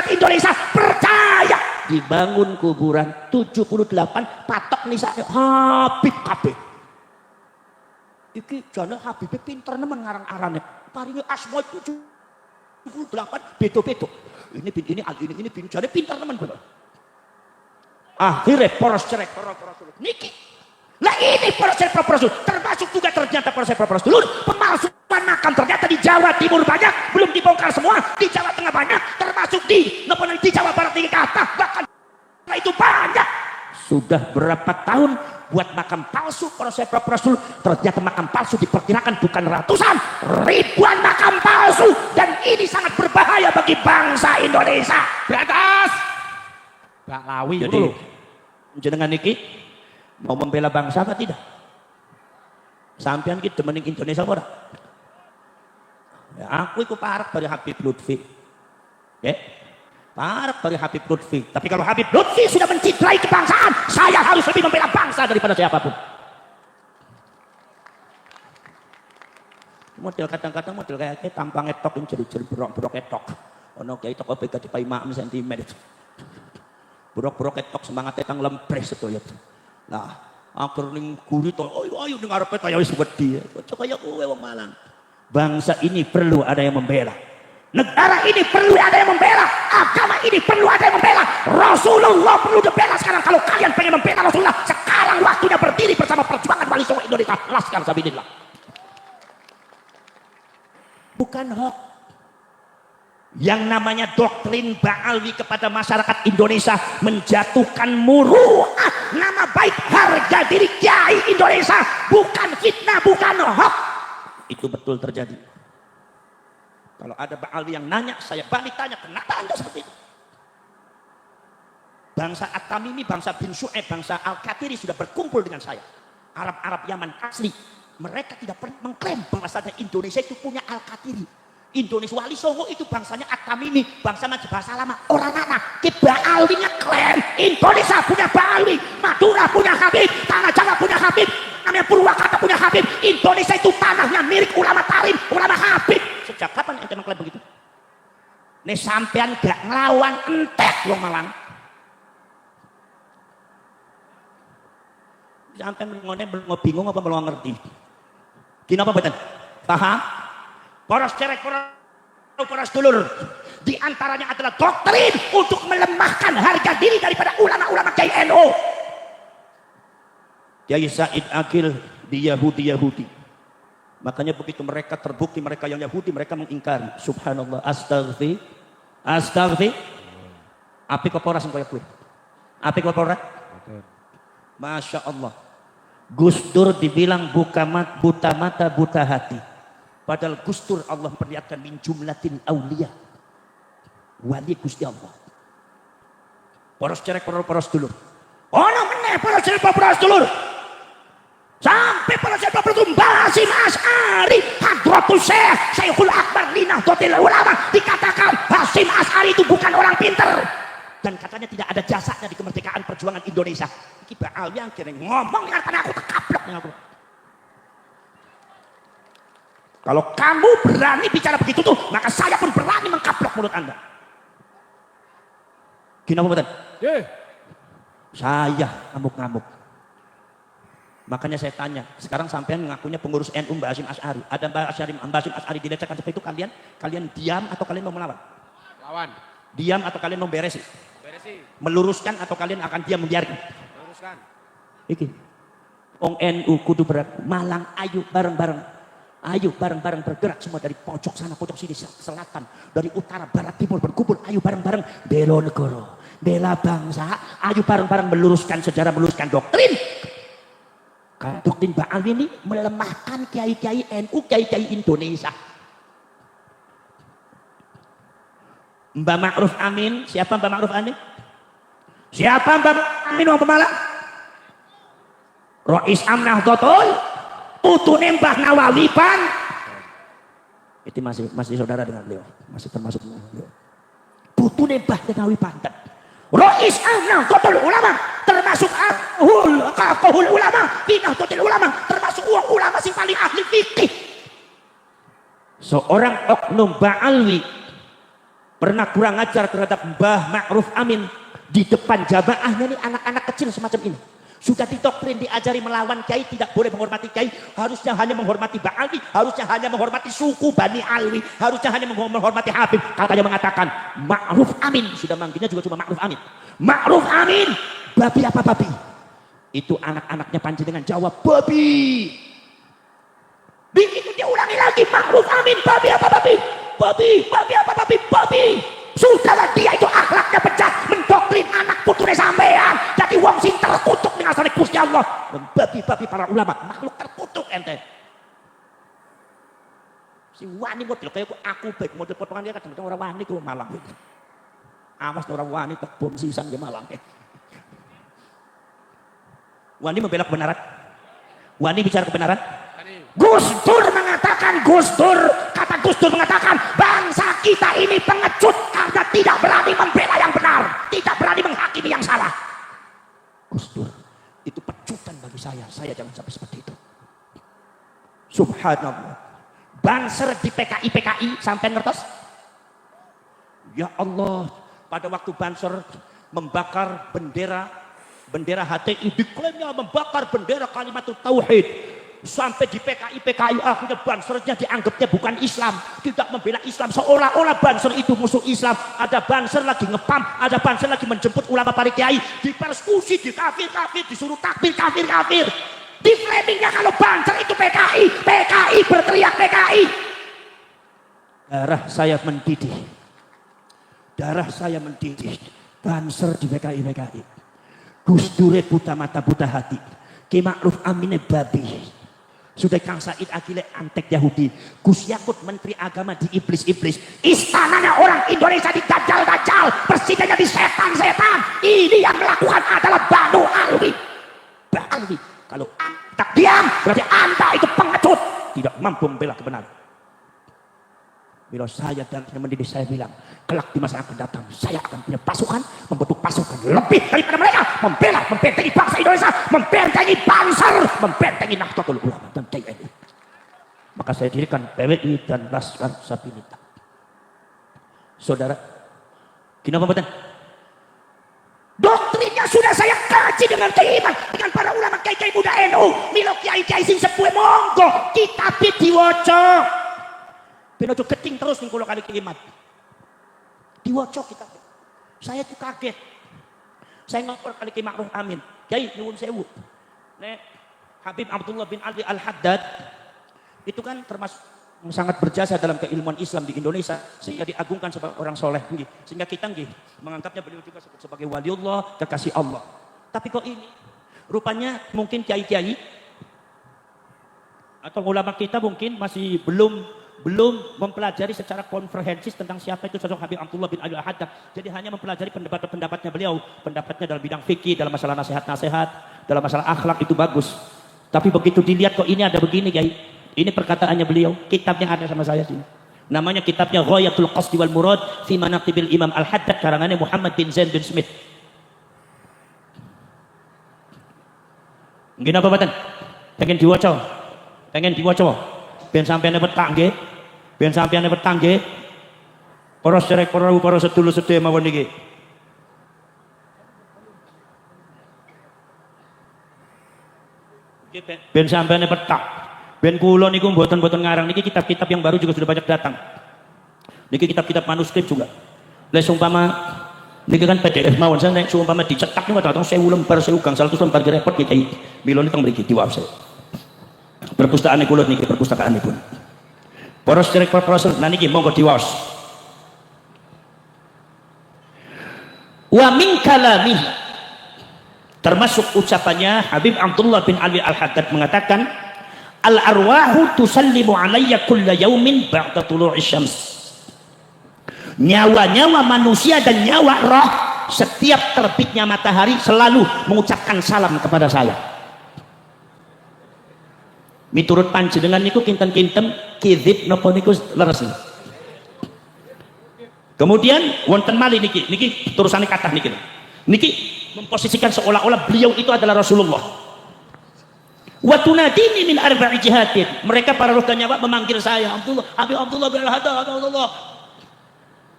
Indonesia percaya. Dibangun kuburan 78 patok nisane Habib kabeh. Iki jane Habib pinter nemen ngarang-arane. Paringi asma 78 beto-beto. Ini jane pinter nemen. Akhirnya poros cerek niki. Lah ini poros cerek termasuk juga ternyata poros cerek dulu pemalsuan makam ternyata di Jawa Timur banyak, belum dibongkar semua, di Jawa Tengah banyak, termasuk di Jawa Barat tinggi kata bahkan itu banyak. Sudah berapa tahun buat makam palsu poros cerek dulu, ternyata makam palsu diperkirakan bukan ratusan, ribuan makam palsu, dan ini sangat berbahaya bagi bangsa Indonesia. Beratas Pak Lawi. Jadi jenengan niki mau membela bangsa apa tidak? Sampean kita demening Indonesia ora? Ya, aku itu parek dari Habib Lutfi. Ya. Parek dari Habib Lutfi. Tapi kalau Habib Lutfi sudah mencintai kebangsaan, saya harus lebih membela bangsa daripada siapapun. Model kadang-kadang model kayak tampang etok yang jadi berok etok. Ono kiai tok beda dipai mak sentimen. Buruk-buruk ketok semangat tang lempres sedaya. Nah, akhir ning guri to, ayo ning arepe kaya wis wedi. Aja kaya kowe wong Malang. Bangsa ini perlu ada yang membela. Negara ini perlu ada yang membela. Agama ini perlu ada yang membela. Rasulullah perlu dibela sekarang. Kalau kalian pengen membela Rasulullah, sekarang waktunya berdiri bersama perjuangan Wali Songo Indonesia. Laskar Sabilillah. Bukan hoax. Yang namanya doktrin Ba'alwi kepada masyarakat Indonesia menjatuhkan muruah nama baik harga diri Kiai Indonesia, bukan fitnah, bukan hoax. Itu betul terjadi. Kalau ada Ba'alwi yang nanya, saya balik tanya, kenapa Anda seperti itu? Bangsa At-Tamimi, bangsa bin Syu'aib, bangsa Al-Katiri sudah berkumpul dengan saya. Arab-Arab Yaman asli, mereka tidak pernah mengklaim bahwasanya Indonesia itu punya Al-Katiri. Indonesia Wali Songo itu bangsanya At-Tamimi, bangsa bahasa lama, orang mana? Ba'alwi ngeklaim Indonesia punya Ba'alwi, Madura punya Habib, Tanah Jawa punya Habib, namanya Purwakarta punya Habib. Indonesia itu tanahnya milik ulama tarim, ulama Habib. Sejak kapan ente mengklaim begitu? Nih sampean gak ngelawan entek wong Malang. Sampean ngene belum bingung apa belum ngerti? Kenapa betul? Paham? Poros cerek, poros dulur. Di antaranya adalah doktrin untuk melemahkan harga diri daripada ulama-ulama Kiai NU. Kiai Said Akil di Yahudi. Makanya begitu mereka terbukti mereka yang Yahudi, mereka mengingkari. Subhanallah, astagfir. Api koporas yang kaya gue. Api koporas. Masya Allah. Gus Dur dibilang buta mata, buta hati. Padahal Gus Dur Allah memperlihatkan min jumlatin aulia. Wali Gusti Allah. Poros cerek, poros dulur. Ono meneh poros cerek, poros dulur. Sampai poros cerek, poros dulur. Basim Asy'ari, Hadratus Syekh Syekhul Akbar Linahdhatul Ulama dikatakan Basim Asy'ari itu bukan orang pinter. Dan katanya tidak ada jasanya di kemerdekaan perjuangan Indonesia. Iki Ba'alwi yang kira ngomong ngarepane aku kekaplok ning aku. Kalau kamu berani bicara begitu tuh, maka saya pun berani mengkaplok mulut Anda. Kenapa betul? Saya ngamuk-ngamuk. Makanya saya tanya, sekarang sampean mengakunya pengurus NU Mbak Hasyim Asy'ari. Ada Mbak Hasyim Asy'ari dilecehkan seperti itu, kalian diam atau kalian mau melawan? Lawan. Diam atau kalian mau beresi? Beresi. Meluruskan atau kalian akan diam membiarkan? Meluruskan. Iki. Wong NU kudu berat. Malang, ayo bareng-bareng. Ayo bareng-bareng bergerak semua dari pojok sana, pojok sini, selatan, dari utara, barat, timur berkumpul. Ayo bareng-bareng bela negara, bela bangsa. Ayo bareng-bareng meluruskan sejarah, meluruskan doktrin. Karena doktrin Ba'alwi ini melemahkan kiai-kiai NU, kiai-kiai Indonesia. Mbak Ma'ruf Amin, siapa Mbak Ma'ruf Amin? Siapa Mbak Ma'ruf Amin orang Pemalang? Rois Amnah Dotol, putune Mbah Nawawi Pan. Itu masih saudara dengan beliau, masih termasuk beliau. Putune Mbah Nawawi Banten. Rois Amnah Dotol ulama, termasuk kahul ulama, binah Dotol ulama, termasuk ulama sing paling ahli fikih. Seorang oknum Ba'alwi pernah kurang ajar terhadap Mbah Ma'ruf Amin di depan jamaahnya, nih anak-anak kecil semacam ini. Sudah didoktrin, diajari melawan kiai, tidak boleh menghormati kiai, harusnya hanya menghormati Ba'alwi, harusnya hanya menghormati suku Bani Alwi, harusnya hanya menghormati Habib. Katanya mengatakan Ma'ruf Amin, sudah manggilnya juga cuma Ma'ruf Amin. Ma'ruf Amin, babi apa babi? Itu anak-anaknya panjenengan jawab babi. Begitu dia ulangi lagi, Ma'ruf Amin, babi apa babi? Babi, babi apa babi? Babi. Sudahlah, dia itu akhlaknya pecah, mendoktrin anak putune sampean. Jadi wong sing terkutuk dengan asal Gusti Allah. Babi-babi para ulama, makhluk terkutuk ente. Si wani model kayak aku baik model potongan dia kadang-kadang orang wani ku malang. Awas orang wani tebom sisan ke malang. Wani membela kebenaran. Wani bicara kebenaran. Gus Dur mengatakan, kata Gus Dur mengatakan bangsa kita ini pengecut karena tidak berani membela yang benar, tidak berani menghakimi yang salah. Gus Dur itu pecutan bagi saya jangan sampai seperti itu. Subhanallah. Banser di PKI sampai ngertos? Ya Allah, pada waktu Banser membakar bendera HTI, diklaimnya membakar bendera kalimatul tauhid. Sampai di PKI akhirnya bansernya dianggapnya bukan Islam, tidak membela Islam, seolah-olah banser itu musuh Islam. Ada banser lagi ngepam, ada banser lagi menjemput ulama para kiai, dipersekusi, dikafir, disuruh takbir, kafir. Di framingnya kalau banser itu PKI berteriak PKI. Darah saya mendidih, banser di PKI. Gus Dure buta mata buta hati, Ki Ma'ruf Amine babi. Sudah Kang Said Agile antek Yahudi, Gus Yakut Menteri Agama di iblis, istananya orang Indonesia di dajjal, presidennya di setan. Ini yang melakukan adalah Banu Alwi. Kalau tak diam berarti Anda itu pengecut, tidak mampu membela kebenaran. Bila saya dan mendidik, saya bilang kelak di masa akan datang saya akan punya pasukan, membentuk pasukan lebih daripada mereka, membentengi bangsa Indonesia, membentengi Banser, membentengi Nahdlatul Ulama dan TNI. Maka saya dirikan PWI dan Laskar Sabinita. Saudara, kenapa betul? Doktrinnya sudah saya kaji dengan keiman, dengan para ulama kiai muda NU, milo kiai sing sepuh monggo kitab diwaca. Pinojo keting terus nih kalau kali keiman. Diwacok kita. Saya tuh kaget. Saya ngapor kali Ki Ma'ruf Amin. Kiai nyuwun sewu. Nek Habib Abdullah bin Ali Al-Haddad itu kan termasuk sangat berjasa dalam keilmuan Islam di Indonesia, sehingga diagungkan sebagai orang soleh, sehingga kita menganggapnya beliau juga sebagai waliullah, kekasih Allah. Tapi kok ini rupanya mungkin kiai-kiai atau ulama kita mungkin masih belum mempelajari secara komprehensif tentang siapa itu sosok Habib Abdullah bin Ali Al-Haddad. Jadi hanya mempelajari pendapatnya beliau, pendapatnya dalam bidang fikih, dalam masalah nasihat, dalam masalah akhlak itu bagus. Tapi begitu dilihat kok ini ada begini, kiai. Ini perkataannya beliau, kitabnya ada sama saya sini. Namanya kitabnya Ghayatul Qasdi wal Murad fi Manaqibil Imam Al-Haddad, karangannya Muhammad bin Zain bin Smith. Nggih napa mboten? Pengen diwaca. Ben sampeyan petak nggih. Ben sampeyan petang nggih. Para sedherek para sedulur sedaya mawon niki. Ben sampeyan petak. Ben kula niku mboten ngarang niki kitab-kitab yang baru juga sudah banyak datang. Niki kitab-kitab manuskrip juga. Lek umpama niki kan PDF mawon saya nek umpama dicetak niku datang 1000 lembar 1000 gangsal 100 lembar repot iki. Mila niku teng mriki diwaos. Perpustakaan kula niki perpustakaanipun. Para sedherek para nah niki monggo diwaos. Wa min kalamihi Termasuk ucapannya Habib Abdullah bin Ali Al-Haddad mengatakan, al-arwahu tusallimu alayya kulla yaumin ba'da tulu'i syams. Nyawa-nyawa manusia dan nyawa roh setiap terbitnya matahari selalu mengucapkan salam kepada saya. Miturut panjenengan niku kinten-kinten kidzib napa niku leres. Kemudian wonten malih niki terusane kathah niki. Niki memposisikan seolah-olah beliau itu adalah Rasulullah. Wa tunadini min arba'i jihatin. Mereka para roh dan nyawa memanggil saya Abdullah, Habib Abdullah bin Al-Haddad, Abdullah.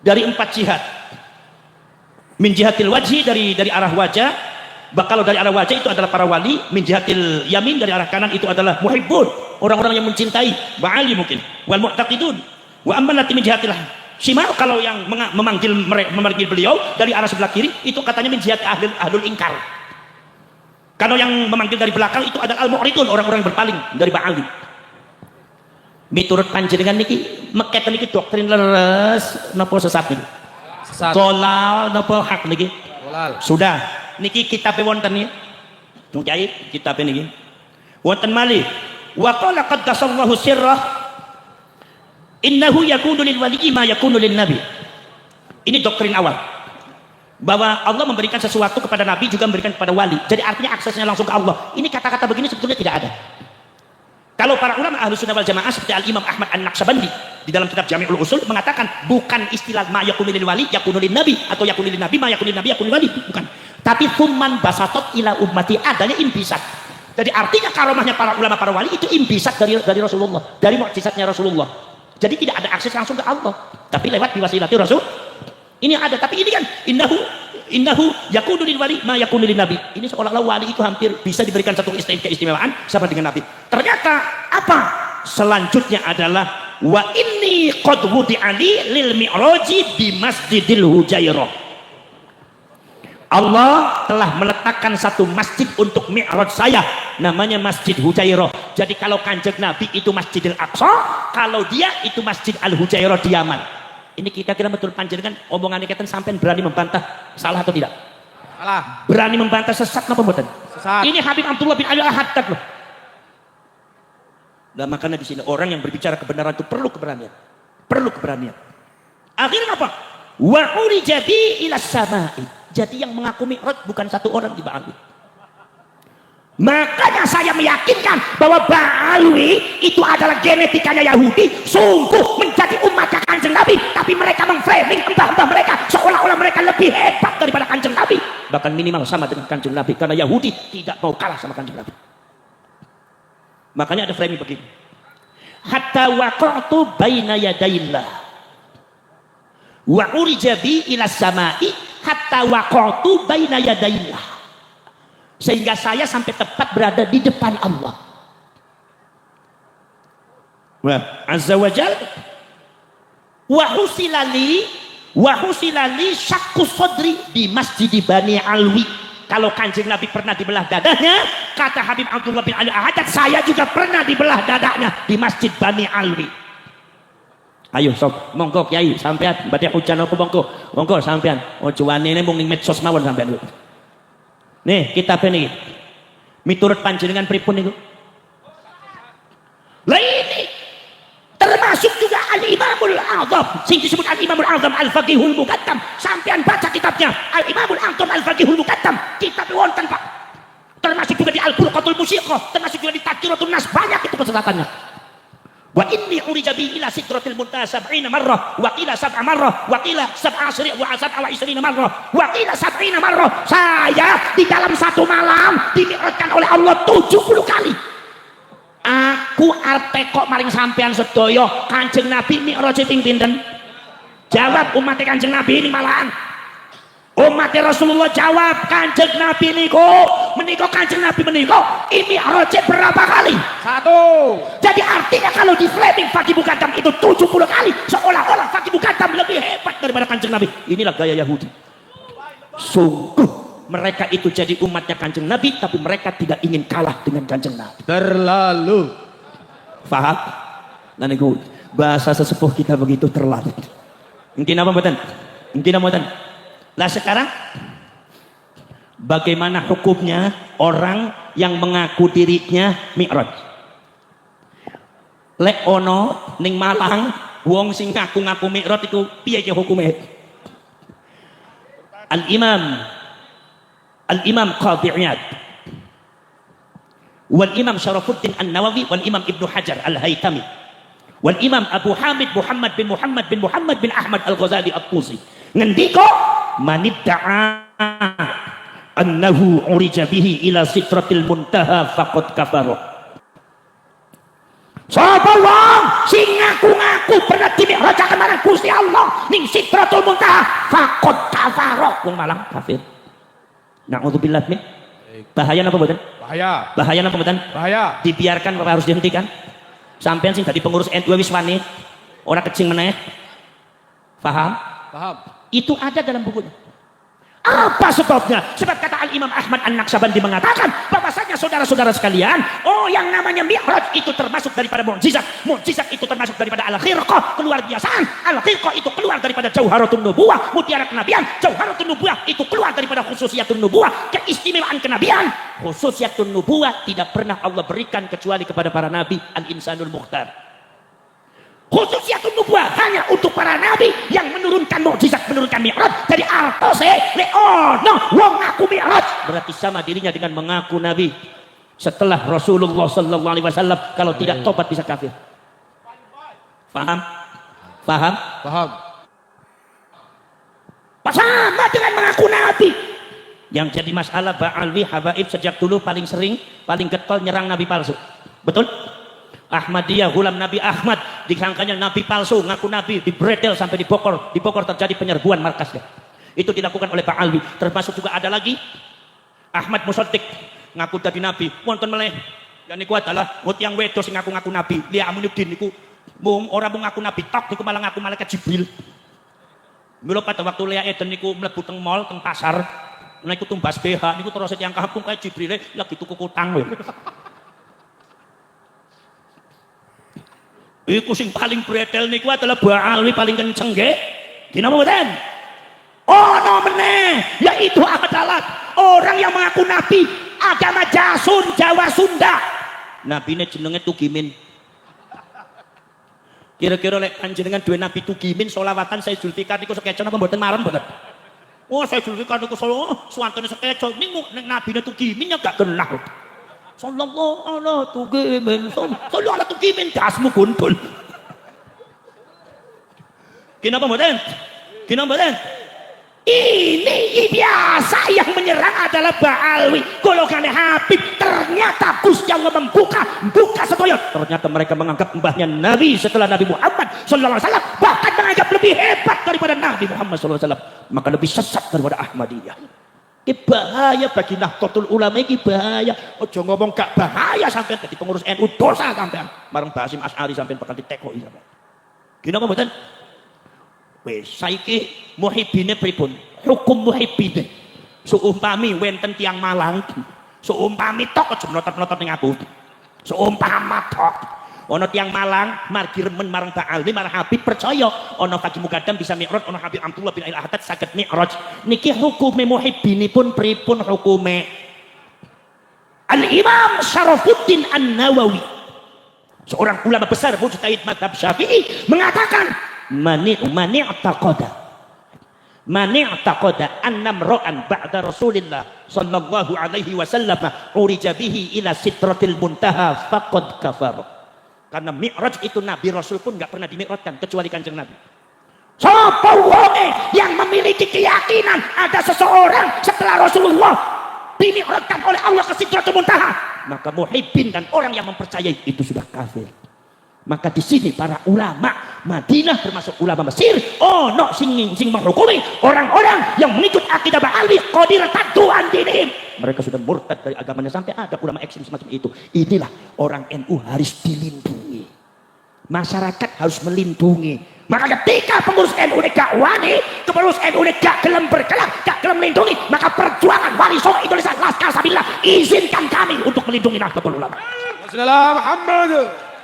Dari 4 jihad. Min jihatil wajhi, dari arah wajah. Kalau dari arah wajah itu adalah para wali. Min jihatil yamin, dari arah kanan itu adalah muhibbun, orang-orang yang mencintai, ba'ali mungkin. Wal mu'taqidun. Wa amma lati min jihatil shimal, kalau yang memanggil beliau dari arah sebelah kiri itu katanya min jihati ahlul ingkar. Kalau yang memanggil dari belakang itu adalah al-mu'ridun, orang-orang yang berpaling dari ba'ali. Miturut panjenengan niki meket niki doktrin leres napa sesat niki? Sesat. Dolal napa hak niki? Dolal. Sudah niki kitab wonten niki. Nggih, kitab niki. Wonten malih wa qala qaddasallahu sirrah innahu yakunu lil waliyyi ma yakunu lin nabi. Ini doktrin awal, bahwa Allah memberikan sesuatu kepada nabi juga memberikan kepada wali. Jadi artinya aksesnya langsung ke Allah. Ini kata-kata begini sebetulnya tidak ada. Kalau para ulama Ahlus Sunnah wal Jamaah seperti Al-Imam Ahmad An-Naqsabandi di dalam kitab Jami'ul Usul mengatakan bukan istilah ma yakunu lil wali yakunu lin nabi atau yakunu lin nabi ma yakunu lin nabi yakunu lil wali, bukan. Tapi thumman basatot ila ummati, adanya imbisat. Jadi artinya karomahnya para ulama para wali itu imbisat dari Rasulullah, dari mukjizatnya Rasulullah. Jadi tidak ada akses langsung ke Allah, tapi lewat biwasilati Rasul. Ini ada, tapi ini kan innahu yakunu lil wali ma yakunu lin nabi. Ini seolah-olah wali itu hampir bisa diberikan satu keistimewaan sama dengan nabi. Ternyata apa? Selanjutnya adalah wa inni qad wudi'ali lil mi'raji di Masjidil Hujairah. Allah telah meletakkan satu masjid untuk mi'raj saya, namanya Masjid Hujairah. Jadi kalau kanjeng Nabi itu Masjidil Aqsa, kalau dia itu Masjid Al-Hujairah di Yaman. Ini kira-kira betul panjenengan omongannya kita sampai berani membantah salah atau tidak? Salah. Berani membantah sesat apa mboten? Sesat. Ini Habib Abdullah bin Ali Al-Haddad loh. Nah, makanya di sini orang yang berbicara kebenaran itu perlu keberanian. Perlu keberanian. Akhirnya apa? Wa urijati ila samai. Jadi yang mengaku mi'raj bukan satu orang di Ba'alwi. Makanya saya meyakinkan bahwa Ba'alwi itu adalah genetikanya Yahudi, sungguh menjadi umatnya Kanjeng Nabi, tapi mereka memframing entah-entah mereka seolah-olah mereka lebih hebat daripada Kanjeng Nabi, bahkan minimal sama dengan Kanjeng Nabi, karena Yahudi tidak mau kalah sama Kanjeng Nabi. Makanya ada framing begini, hatta waqa'tu baina yadayillah wa urijabi ila samai hatta waqa'tu baina yadayillah, sehingga saya sampai tepat berada di depan Allah. Wa azza wa jal wa husilali syakku sodri di Masjid Bani Alwi. Kalau Kanjeng Nabi pernah dibelah dadanya, kata Habib Abdullah bin Ali Al-Haddad, saya juga pernah dibelah dadanya di Masjid Bani Alwi. Ayo sob, monggo kiai sampean badhe hujan apa monggo sampean. Ojo wanene mung ning medsos mawon sampean. Nih kitab ini miturut panjenengan pripun niku? Lah ini termasuk juga Al-Imamul A'zam, sing disebut Al-Imamul A'zam Al-Faqihul Muqaddam. Sampean baca kitabnya Al-Imamul A'zam Al-Faqihul Muqaddam, kitab wonten Pak. Termasuk juga di Al-Furqatul Musiqah, termasuk juga di Tadhkiratul Nas, banyak itu kesalahannya. Wa inni urijabi ila sidratil muntaha 70 marrah wa qila 7 marrah wa qila 17 wa 27 marrah wa qila 70 marrah. Saya di dalam satu malam dimi'rajkan oleh Allah 70 kali. Aku arep kok maring sampean sedaya Kanjeng Nabi mi'raj ping pinten? Jawab umat Kanjeng Nabi ini malahan. Umat Rasulullah jawab, Kanjeng Nabi menika Kanjeng Nabi menika mi'raj berapa kali? 1. Jadi artinya kalau di framing Faqih Muqaddam itu 70 kali, seolah-olah Faqih Muqaddam lebih hebat daripada Kanjeng Nabi. Inilah gaya Yahudi. Sungguh mereka itu jadi umatnya Kanjeng Nabi, tapi mereka tidak ingin kalah dengan Kanjeng Nabi. Terlalu. Faham? Nah niku bahasa sesepuh kita begitu terlalu. Mungkin apa mboten? Mungkin apa mboten? Lah sekarang Bagaimana hukumnya orang yang mengaku dirinya Mi'raj? Lek ono ning Malang wong sing ngaku-ngaku Mi'raj itu piye ya hukumnya? Al-Imam Qadhi Iyad wal Imam Syarafuddin An-Nawawi wal Imam Ibnu Hajar Al-Haytami wal Imam Abu Hamid Muhammad bin Ahmad Al-Ghazali At-Tusi ngendika manidda'a annahu urija bihi ila sitratil muntaha faqad kafara. Sapa wong sing ngaku-ngaku pernah dimi'rajaken marang Gusti Allah ning sitratul muntaha faqad kafara. Wong Malang kafir. Na'udzubillah min. Bahaya napa mboten? Bahaya. Bahaya napa mboten? Bahaya. Dibiarkan apa harus dihentikan? Sampean sing dadi pengurus NU wis wani ora kecing meneh. Paham? Paham. Itu ada dalam bukunya. Apa sebabnya? Sebab kata Al-Imam Ahmad An-Naqsabandi mengatakan bahwasanya saudara-saudara sekalian, oh yang namanya Mi'raj itu termasuk daripada mukjizat. Mukjizat itu termasuk daripada al-khirqah, keluar biasaan. Al-khirqah itu keluar daripada jauharatun nubuwah, mutiara kenabian. Jauharatun nubuwah itu keluar daripada khususiyatun nubuwah, keistimewaan kenabian. Khususiyatun nubuwah tidak pernah Allah berikan kecuali kepada para nabi, al-insanul mukhtar. Khususiyatun nubuwah hanya untuk para nabi yang menurunkan mukjizat, menurunkan Mi'raj. Jadi artose le ono wong ngaku Mi'raj berarti sama dirinya dengan mengaku nabi setelah Rasulullah sallallahu alaihi wasallam. Kalau tidak tobat bisa kafir. Paham? Paham? Paham. Sama dengan mengaku nabi. Yang jadi masalah ba'alwi habaib sejak dulu paling sering, paling getol nyerang nabi palsu. Betul? Ahmadiyah, Ghulam Nabi Ahmad disangkanya nabi palsu, ngaku nabi, dibredel sampai dibokor. Dibokor terjadi penyerbuan markasnya. Itu dilakukan oleh Pak Alwi. Termasuk juga ada lagi Ahmad Musaddiq ngaku jadi nabi. Wonten meleh. Dan niku adalah yang wedo sing ngaku-ngaku nabi. Lia Aminuddin niku mung ora mung ngaku nabi tok, niku malah ngaku malaikat Jibril. Mula pada waktu Lia Eden niku mlebu teng mall, teng pasar, niku tumbas BH, niku terus yang kampung kayak Jibril lagi tuku kutang lho. Iku sing paling bredel niku adalah Ba'alwi paling kenceng nggih. Dinapa mboten? Ono meneh, yaitu adalah orang yang mengaku nabi agama Jasun, Jawa Sunda. Nabine jenenge Tugimin. Kira-kira lek panjenengan duwe nabi Tugimin selawatan saya Zulfikar niku sekecon apa mboten marem mboten? Oh, saya Zulfikar niku suwantene sekecon niku nek nabine Tugimin ya gak genah. Sallallahu ala Tugimin, sallallahu ala Tugimin, dasmu gundul. Kenapa mboten? Kenapa mboten? Ini biasa yang menyerang adalah Ba'alwi, golongan Habib. Ternyata Gusti Allah membuka sedoyo. Ternyata mereka menganggap mbahnya Nabi setelah Nabi Muhammad sallallahu alaihi wasallam, bahkan menganggap lebih hebat daripada Nabi Muhammad sallallahu alaihi wasallam, maka lebih sesat daripada Ahmadiyah. Ini bahaya bagi Nahdlatul Ulama, ini bahaya. Ojo ngomong gak bahaya sampai jadi pengurus NU dosa sampean. Marang Basim Asy'ari sampean bakal ditekoi sampean. Gimana mboten? Wes saiki muhibbine pripun? Hukum muhibbine. Seumpami wenten tiang Malang, seumpami tok aja melotot-melotot ning aku. Seumpama tok. Ana tiang Malang margi remen marang Ba'alwi marang Habib, percaya ana Haji Mukaddam bisa Mi'raj, ana Habib Abdullah bin Al-Ahad saged Mi'raj. Niki hukume muhibbinipun pripun hukume? Al-Imam Syarafuddin An-Nawawi, seorang ulama besar mujtahid mazhab Syafi'i, mengatakan mani i'taqada anna imra'an ba'da Rasulillah sallallahu alaihi wasallam urija bihi ila sidratil muntaha faqad kafara. Karena Mi'raj itu Nabi Rasul pun enggak pernah dimi'rajkan kecuali Kanjeng Nabi. Sapa wonge yang memiliki keyakinan ada seseorang setelah Rasulullah dimi'rajkan oleh Allah ke sidratul muntaha, maka muhibbin dan orang yang mempercayai itu sudah kafir. Maka di sini para ulama Madinah termasuk ulama Mesir ono sing menghukumi orang-orang yang mengikut akidah Ba'alwi qadir taddu an dinihim. Mereka sudah murtad dari agamanya, sampai ada ulama ekstrim semacam itu. Inilah orang NU harus dilindungi. Masyarakat harus melindungi. Maka ketika pengurus NU gak wani, pengurus NU gak gelem bergerak, gak gelem melindungi, maka perjuangan Wali Songo Indonesia Laskar Sabilillah izinkan kami untuk melindungi Nahdlatul Ulama. Wassalamualaikum Muhammad.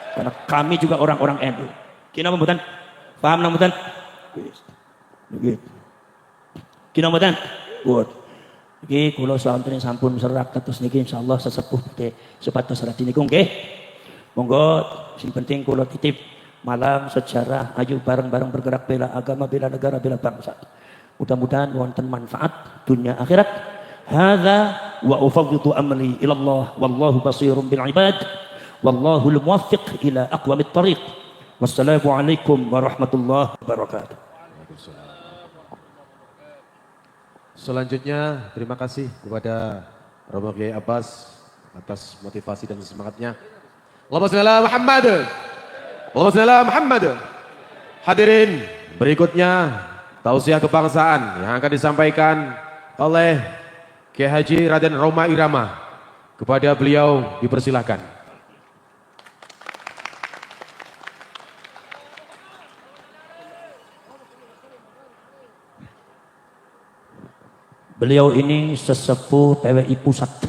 Karena kami juga orang-orang NU. Kina mboten? Paham nang mboten? Kina mboten? Buat. Iki kula santri sampun serak kados niki insyaallah sesepuh teh sepatus rati niku nggih. Monggo sing penting kula titip Malang sejarah, ayo bareng-bareng bergerak bela agama, bela negara, bela bangsa. Mudah-mudahan wonten manfaat dunia akhirat. Hadza wa ufawwidu amri ila Allah wallahu basirun bil ibad. Wallahul muwaffiq ila aqwamit thariq. Wassalamualaikum warahmatullahi wabarakatuh. Selanjutnya terima kasih kepada Romo Kiai Abbas atas motivasi dan semangatnya. Allahumma shalli ala Muhammad. Allahumma shalli ala Muhammad. Hadirin, berikutnya tausiah kebangsaan yang akan disampaikan oleh Kiai Haji Raden Roma Irama. Kepada beliau dipersilahkan. Beliau ini sesepuh PWI Pusat.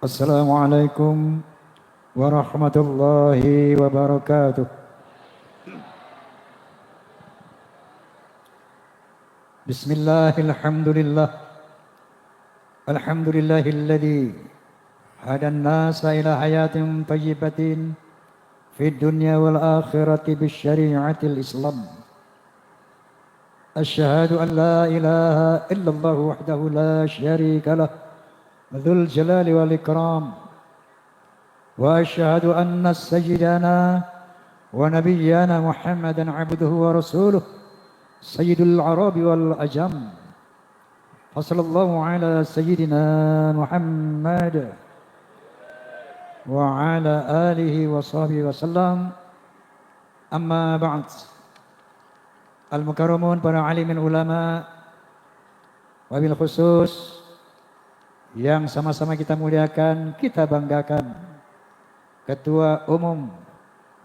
Assalamualaikum warahmatullahi wabarakatuh. Bismillahirrahmanirrahim. Alhamdulillahilladzi hadan nasa ila hayatin thayyibatin في الدنيا والآخرة بالشريعة الإسلام. أشهد أن لا إله إلا الله وحده لا شريك له ذو الجلال والإكرام. وأشهد أن سيدنا ونبينا محمدا عبده ورسوله سيد العرب والأجم. فصلى الله على سيدنا محمد wa ala alihi wa sahbihi wasallam. Amma ba'd. Al-mukarramun para alimin ulama, wabil khusus yang sama-sama kita muliakan, kita banggakan, Ketua Umum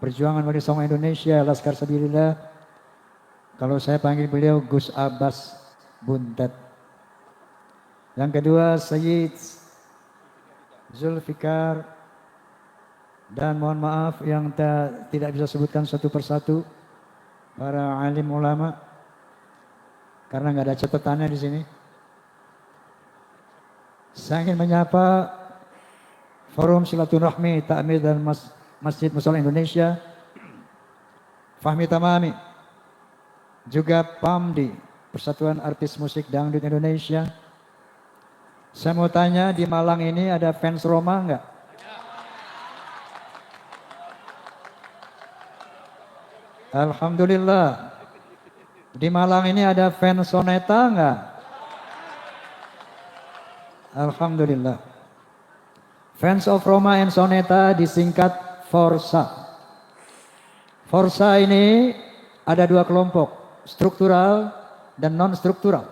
Perjuangan Mahasiswa Indonesia Laskar Sabilillah, kalau saya panggil beliau Gus Abbas Buntet. Yang kedua Sayyid Zulfikar. Dan mohon maaf yang tidak bisa sebutkan satu persatu para alim ulama karena nggak ada catatannya di sini. Saya ingin menyapa Forum Silaturahmi Takmir dan Masjid Musala Indonesia, Fahmi Tamami, juga PAMDI, Persatuan Artis Musik Dangdut Indonesia. Saya mau tanya, di Malang ini ada fans Roma enggak? Alhamdulillah. Di Malang ini ada fans Soneta enggak? Alhamdulillah. Fans of Roma and Soneta disingkat Forsa. Forsa ini ada dua kelompok, struktural dan non-struktural.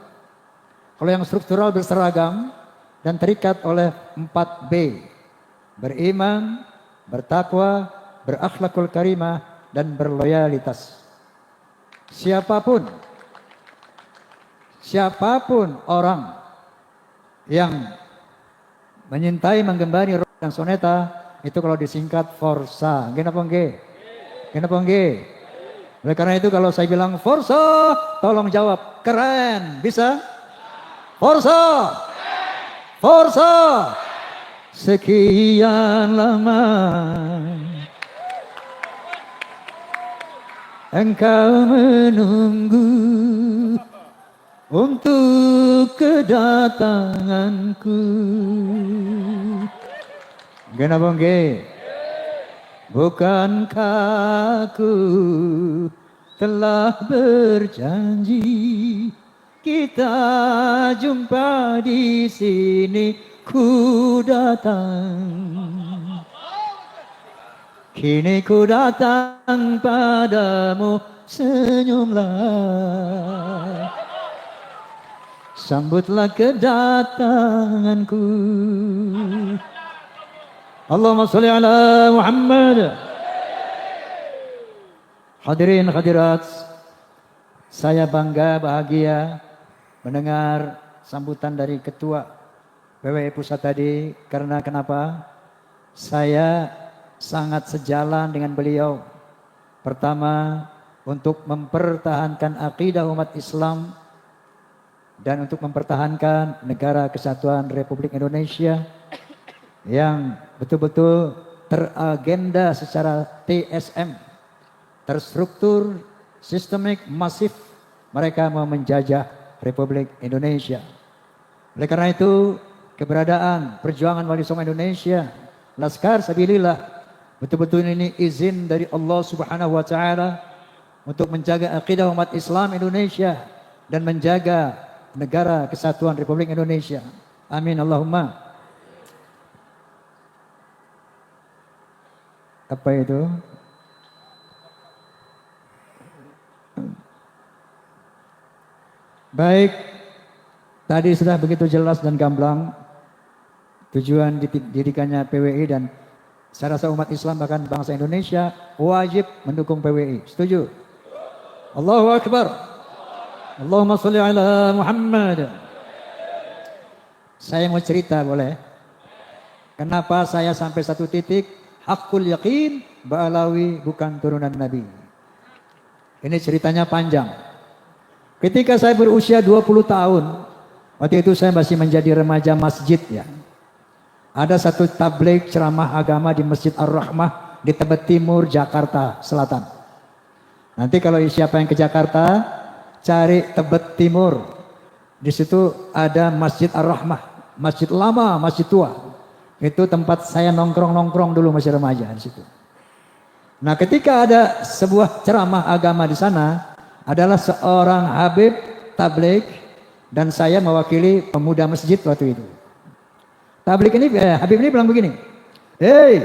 Kalau yang struktural berseragam dan terikat oleh 4B. Beriman, bertakwa, berakhlakul karimah, dan berloyalitas. Siapapun orang yang menyintai, menggembari Roma dan Soneta, itu kalau disingkat Forsa. Kenapa nggih? Kenapa nggih? Oleh karena itu kalau saya bilang Forsa, tolong jawab keren. Bisa? Forsa! Forsa! Sekian lama engkau menunggu untuk kedatanganku. Kenapa nggih? Bukankah aku telah berjanji kita jumpa di sini, ku datang. Kini ku datang padamu, senyumlah, sambutlah kedatanganku. Allahumma sholli ala Muhammad. Hadirin hadirat, saya bangga bahagia mendengar sambutan dari Ketua PWI Pusat tadi, karena kenapa? Saya sangat sejalan dengan beliau Pertama, untuk mempertahankan akidah umat Islam dan untuk mempertahankan negara kesatuan Republik Indonesia yang betul-betul teragenda secara TSM, terstruktur, sistemik, masif. Mereka mau menjajah Republik Indonesia. Oleh karena itu, keberadaan perjuangan Wali Songo Indonesia, Laskar Sabilillah, betul-betul ini izin dari Allah Subhanahu wa taala untuk menjaga akidah umat Islam Indonesia dan menjaga negara kesatuan Republik Indonesia. Amin Allahumma. Apa itu? Baik, tadi sudah begitu jelas dan gamblang tujuan didirikannya PWI, dan saya rasa umat Islam bahkan bangsa Indonesia wajib mendukung PWI. Setuju? Allahu Akbar. Allahumma sholli ala Muhammad. Saya mau cerita boleh? Kenapa saya sampai satu titik hakul yakin Ba'alawi bukan turunan Nabi. Ini ceritanya panjang. Ketika saya berusia 20 tahun, waktu itu saya masih menjadi remaja masjid ya. Ada satu tabligh ceramah agama di Masjid Ar-Rahmah di Tebet Timur, Jakarta Selatan. Nanti kalau siapa yang ke Jakarta, cari Tebet Timur. Di situ ada Masjid Ar-Rahmah, masjid lama, masjid tua. Itu tempat saya nongkrong-nongkrong dulu masih remaja di situ. Nah, ketika ada sebuah ceramah agama di sana, adalah seorang Habib tabligh dan saya mewakili pemuda masjid waktu itu. Tabligh ini, Habib ini bilang begini, "Hei,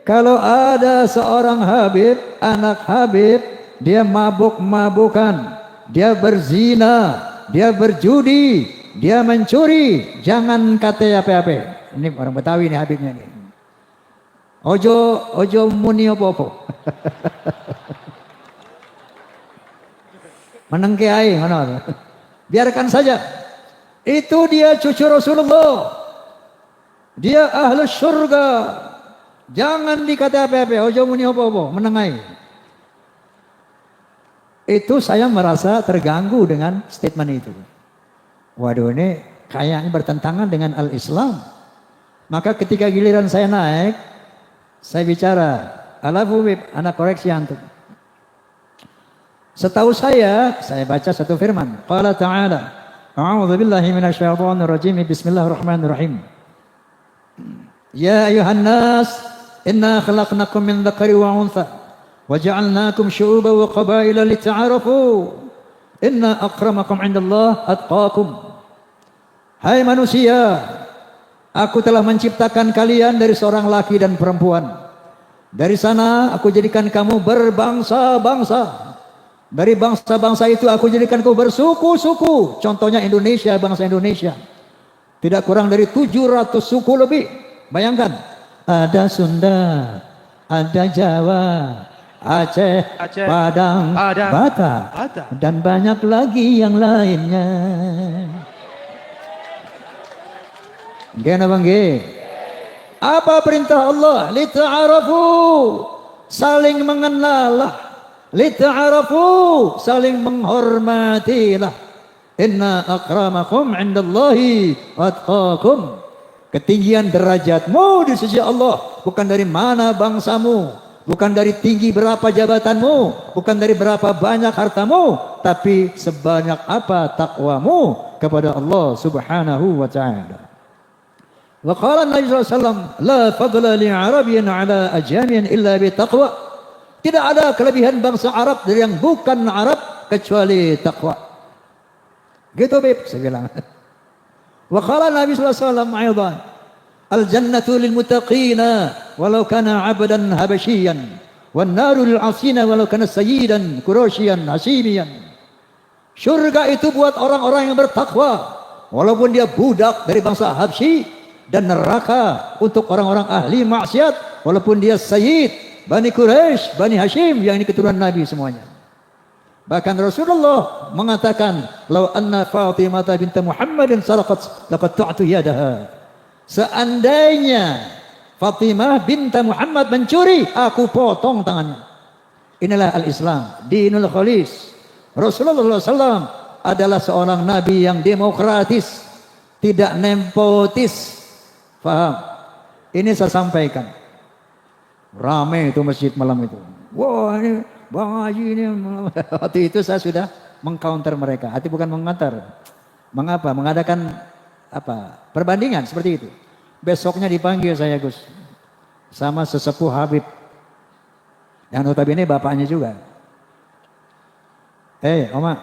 kalau ada seorang Habib, anak Habib, dia mabuk-mabukan, dia berzina, dia berjudi, dia mencuri, jangan kata apa-apa." Ini orang Betawi nih Habibnya nih. Ojo muni opo-opo. Menengke ae mana? Biarkan saja. Itu dia cucu Rasulullah. Dia ahlu surga. Jangan dikata apa-apa. Ojo muni apa-apa. Menengai. Itu saya merasa terganggu dengan statement itu. Waduh, ini kayaknya bertentangan dengan al-Islam. Maka ketika giliran saya naik, saya bicara, Alafu Bib, anak koreksi antum. Setahu saya baca satu firman. Qala ta'ala, A'udzu billahi minasyaitonir rajim. Bismillahirrahmanirrahim. Ya ayuhan nas, inna khalaqnakum min dzakari wa untha wa ja'alnakum syu'uban wa qabaila lita'arafu. Inna akramakum 'indallahi atqakum. Hai manusia, aku telah menciptakan kalian dari seorang laki dan perempuan. Dari sana aku jadikan kamu berbangsa-bangsa. Dari bangsa-bangsa itu aku jadikan kau bersuku-suku. Contohnya Indonesia, bangsa Indonesia. Tidak kurang dari 700 suku lebih. Bayangkan. Ada Sunda, ada Jawa, Aceh, Padang, Batak, dan banyak lagi yang lainnya. Gana bangge. Apa perintah Allah? Lita'arafu. Saling mengenallah. Lita'arafu, saling menghormatilah. Inna akramakum 'indallahi atqakum. Ketinggian derajatmu di sisi Allah bukan dari mana bangsamu, bukan dari tinggi berapa jabatanmu, bukan dari berapa banyak hartamu, tapi sebanyak apa takwamu kepada Allah Subhanahu wa taala. Wa qala Nabi sallallahu alaihi wasallam, la fadla li 'arabiyyin 'ala ajamiyyin illa bi taqwa. Tidak ada kelebihan bangsa Arab dari yang bukan Arab kecuali takwa. Gitu Bib, saya bilang. Wa qala Nabi sallallahu alaihi wasallam aidan, al jannatu lil muttaqina walau kana 'abdan habasyian wan naru lil 'asina walau kana sayyidan quraisyan hasimiyan. Surga itu buat orang-orang yang bertakwa walaupun dia budak dari bangsa Habsyi, dan neraka untuk orang-orang ahli maksiat walaupun dia sayyid Bani Quraisy, Bani Hashim, yang ini keturunan Nabi semuanya. Bahkan Rasulullah mengatakan, "Lau anna Fatimah binti Muhammadin saraqat laqata'tu yadaha." Seandainya Fatimah binti Muhammad mencuri, aku potong tangannya. Inilah al-Islam, dinul khalis. Rasulullah SAW adalah seorang nabi yang demokratis, tidak nepotis. Faham? Ini saya sampaikan. Ramai itu masjid malam itu. Wah, ini Bang Haji ini. Waktu itu saya sudah mengcounter mereka. Arti bukan mengantar. Mengapa? Mengadakan perbandingan seperti itu. Besoknya dipanggil saya, Gus, sama sesepuh Habib. Yang notabene bapaknya juga. Oma,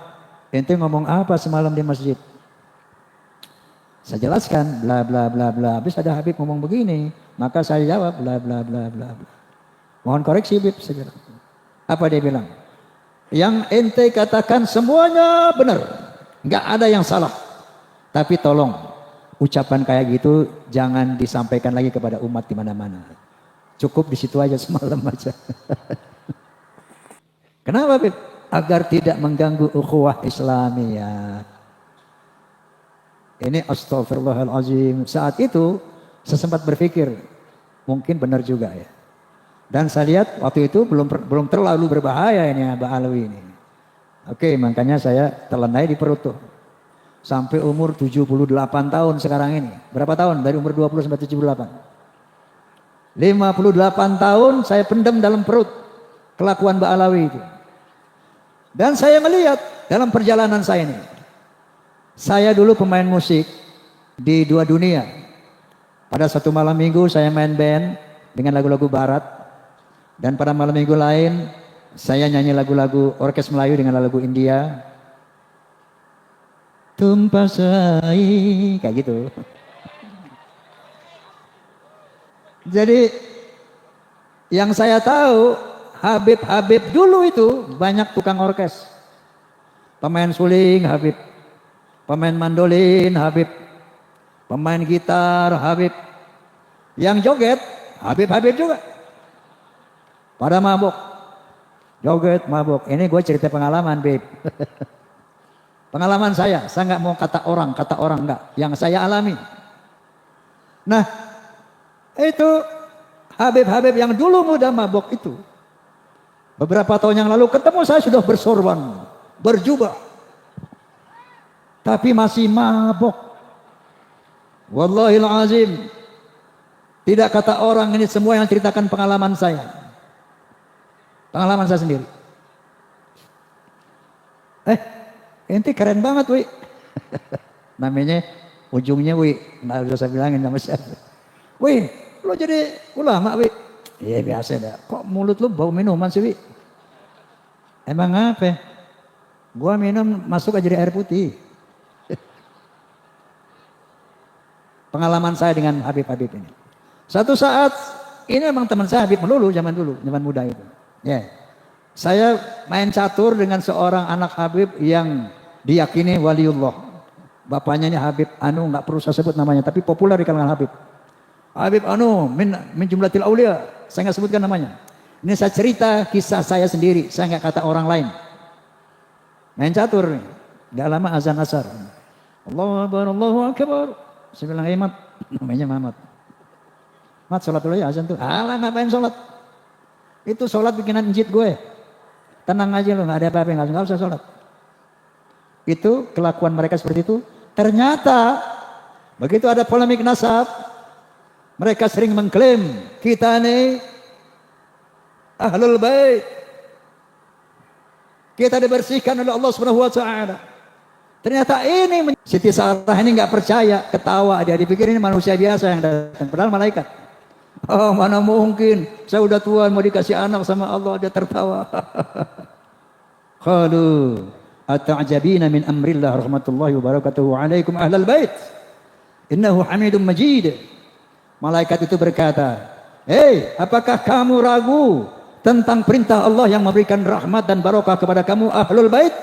ente ngomong apa semalam di masjid? Saya jelaskan, bla bla bla bla. Habis ada Habib ngomong begini, maka saya jawab, bla bla bla bla bla. Mohon koreksi, Habib. Apa dia bilang? Yang ente katakan semuanya benar, nggak ada yang salah. Tapi tolong, ucapan kayak gitu jangan disampaikan lagi kepada umat di mana-mana. Cukup di situ aja semalam aja. Kenapa, Bib? Agar tidak mengganggu ukhuwah Islamiyah. Ini astagfirullahalazim. Saat itu saya sempat berpikir, mungkin benar juga ya. Dan saya lihat waktu itu belum terlalu berbahaya ini Mbak Alwi ini. Oke, makanya saya telan aja di perut tuh. Sampai umur 78 tahun sekarang ini. Berapa tahun? Dari umur 20 sampai 78. 58 tahun saya pendam dalam perut kelakuan Mbak Alawi itu. Dan saya melihat dalam perjalanan saya ini. Saya dulu pemain musik di 2 dunia. Pada satu malam minggu saya main band dengan lagu-lagu barat. Dan pada malam minggu lain saya nyanyi lagu-lagu orkes Melayu dengan lagu India. Tumpah sai, kayak gitu. Jadi yang saya tahu Habib dulu itu banyak tukang orkes. Pemain suling Habib, pemain mandolin Habib, pemain gitar Habib. Yang joget Habib juga. Pada mabuk. Joget mabuk. Ini gue cerita pengalaman, Beb. Pengalaman saya nggak mau kata orang enggak. Yang saya alami. Nah, itu Habib yang dulu muda mabuk itu. Beberapa tahun yang lalu ketemu saya sudah bersorban, berjubah. Tapi masih mabuk. Wallahil azim. Tidak kata orang, ini semua yang ceritakan pengalaman saya. Pengalaman saya sendiri. Ente keren banget, Wi. Namanya ujungnya Wi. Nggak usah saya bilangin nama siapa. Wi, lo jadi ulama, Wi. Iya biasa dah. Kok mulut lu bau minuman sih, Wi? Emang apa? Gua minum masuk aja di air putih. Pengalaman saya dengan Habib ini. Satu saat, ini memang teman saya Habib melulu zaman dulu, zaman muda itu. Ya, saya main catur dengan seorang anak Habib yang diyakini waliullah. Bapaknya ini Habib Anu, nggak perlu saya sebut namanya, tapi populer di kalangan Habib. Habib Anu min jumlatil aulia, saya nggak sebutkan namanya. Ini saya cerita kisah saya sendiri, saya nggak kata orang lain. Main catur, nggak lama azan asar. Allahu akbar. Saya bilang, Mat, namanya Mamat. Mat, sholat dulu ya azan tuh. Alah, ngapain sholat? Itu sholat bikinan njit gue. Tenang aja lo, gak ada apa-apa, gak usah sholat. Itu kelakuan mereka seperti itu. Ternyata begitu ada polemik nasab, mereka sering mengklaim kita nih ahlul bait. Kita dibersihkan oleh Allah Subhanahu wa taala. Ternyata ini Siti Sarah ini gak percaya, ketawa dia, dipikir ini manusia biasa yang datang, padahal malaikat. Oh, mana mungkin, saya udah tua mau dikasih anak sama Allah, dia tertawa. Qalu ata'jabina min amrillah rahmatullahi wabarakatuhu alaikum ahlal bait innahu hamidum majid. Malaikat itu berkata, apakah kamu ragu tentang perintah Allah yang memberikan rahmat dan barokah kepada kamu ahlul bait?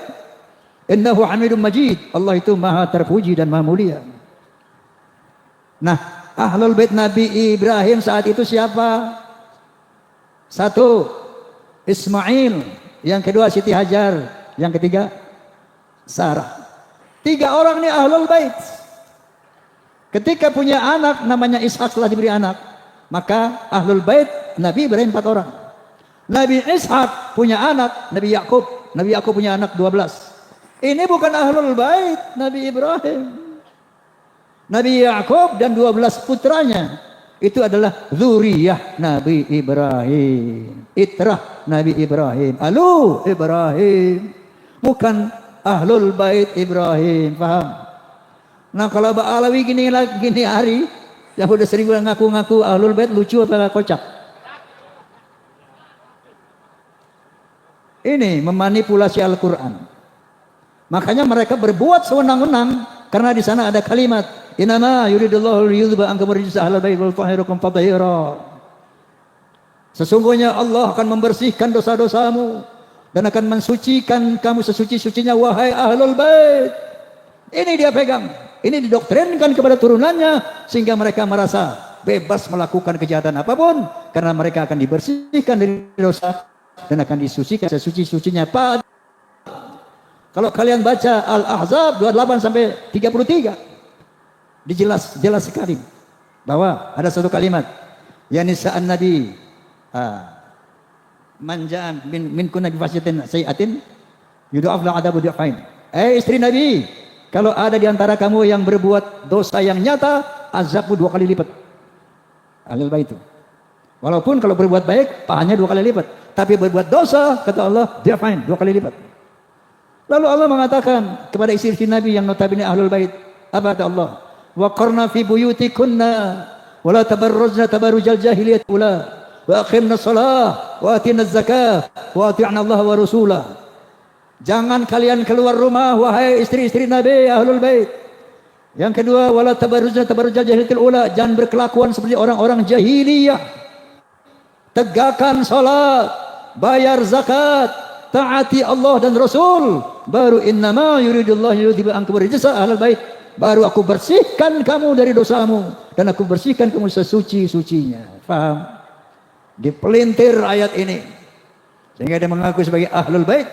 Innahu hamidum majid. Allah itu maha terpuji dan maha mulia. Nah, ahlul bait Nabi Ibrahim saat itu siapa? 1, Ismail. Yang kedua Siti Hajar. Yang ketiga Sarah. 3 orang ini ahlul bait. Ketika punya anak namanya Ishak, setelah diberi anak, maka ahlul bait Nabi Ibrahim 4 orang. Nabi Ishak punya anak, Nabi Yakub. Nabi Yakub punya anak 12. Ini bukan ahlul bait Nabi Ibrahim. Nabi Yakub dan 12 putranya itu adalah zuriyah Nabi Ibrahim. Itrah Nabi Ibrahim. Alu Ibrahim. Bukan ahlul bait Ibrahim. Paham? Nah kalau Ba'alawi gini hari, yang udah sering ngaku-ngaku ahlul bait, lucu apa kocak? Ini memanipulasi Al-Quran. Makanya mereka berbuat sewenang-wenang karena di sana ada kalimat innama yuridullahu liyudhhiba ankum rijsa ahlal bait wal yutahhirakum tatheera. Sesungguhnya Allah akan membersihkan dosa-dosamu dan akan mensucikan kamu sesuci-sucinya wahai ahlul bait. Ini dia pegang. Ini didoktrinkan kepada turunannya sehingga mereka merasa bebas melakukan kejahatan apapun karena mereka akan dibersihkan dari dosa dan akan disucikan sesuci-sucinya. Kalau kalian baca Al-Ahzab 28 sampai 33 jelas sekali bahwa ada satu kalimat ya nisa'an nabi manja'an min kunna bi fasyatin sayi'atin yudha'af la adabu du'afain. Istri Nabi, kalau ada di antara kamu yang berbuat dosa yang nyata, azabmu 2 kali lipat. Ahlul bait itu. Walaupun kalau berbuat baik, pahalanya 2 kali lipat. Tapi berbuat dosa, kata Allah, dia fine, 2 kali lipat. Lalu Allah mengatakan kepada istri Nabi yang notabene ahlul bait, apa kata Allah? Wa qarna fi buyutikunna wa la tabarrujna tabarrujal jahiliyah ula wa aqimna shalah wa atina zakah wa ati'na Allah wa rasulah. Jangan kalian keluar rumah wahai istri-istri Nabi ahlul bait. Yang kedua, wala tabarrujna tabarrujal jahiliyatil ula, jangan berkelakuan seperti orang-orang jahiliyah. Tegakkan salat, bayar zakat, taati Allah dan Rasul. Baru innama yuridullahu liyudhhiba ankum rijsa ahlal bait. Baru aku bersihkan kamu dari dosamu dan aku bersihkan kamu sesuci-sucinya. Paham? Dipelintir ayat ini sehingga dia mengaku sebagai ahlul bait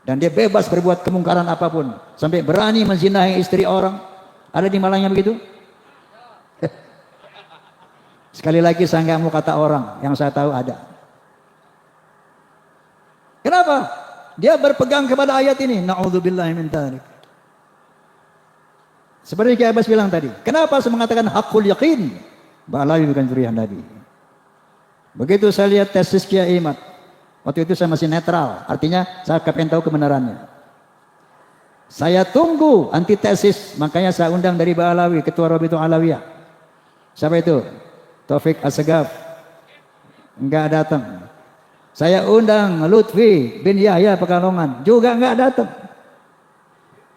dan dia bebas berbuat kemungkaran apapun sampai berani menzinahi istri orang. Ada di Malangnya begitu? Sekali lagi saya nggak mau kata orang, yang saya tahu ada. Kenapa? Dia berpegang kepada ayat ini. Na'udzubillahi min dzalik. Seperti Kiai Abbas bilang tadi. Kenapa saya mengatakan hakul yakin? Ba'alawi bukan zuriyah Nabi. Begitu saya lihat tesis Kiai Imad. Waktu itu saya masih netral. Artinya saya pengen tahu kebenarannya. Saya tunggu antitesis. Makanya saya undang dari Ba'alawi, Ketua Rabitul Alawiyah. Siapa itu? Taufik Assegaf. Enggak datang. Saya undang Lutfi bin Yahya Pekalongan, juga enggak datang.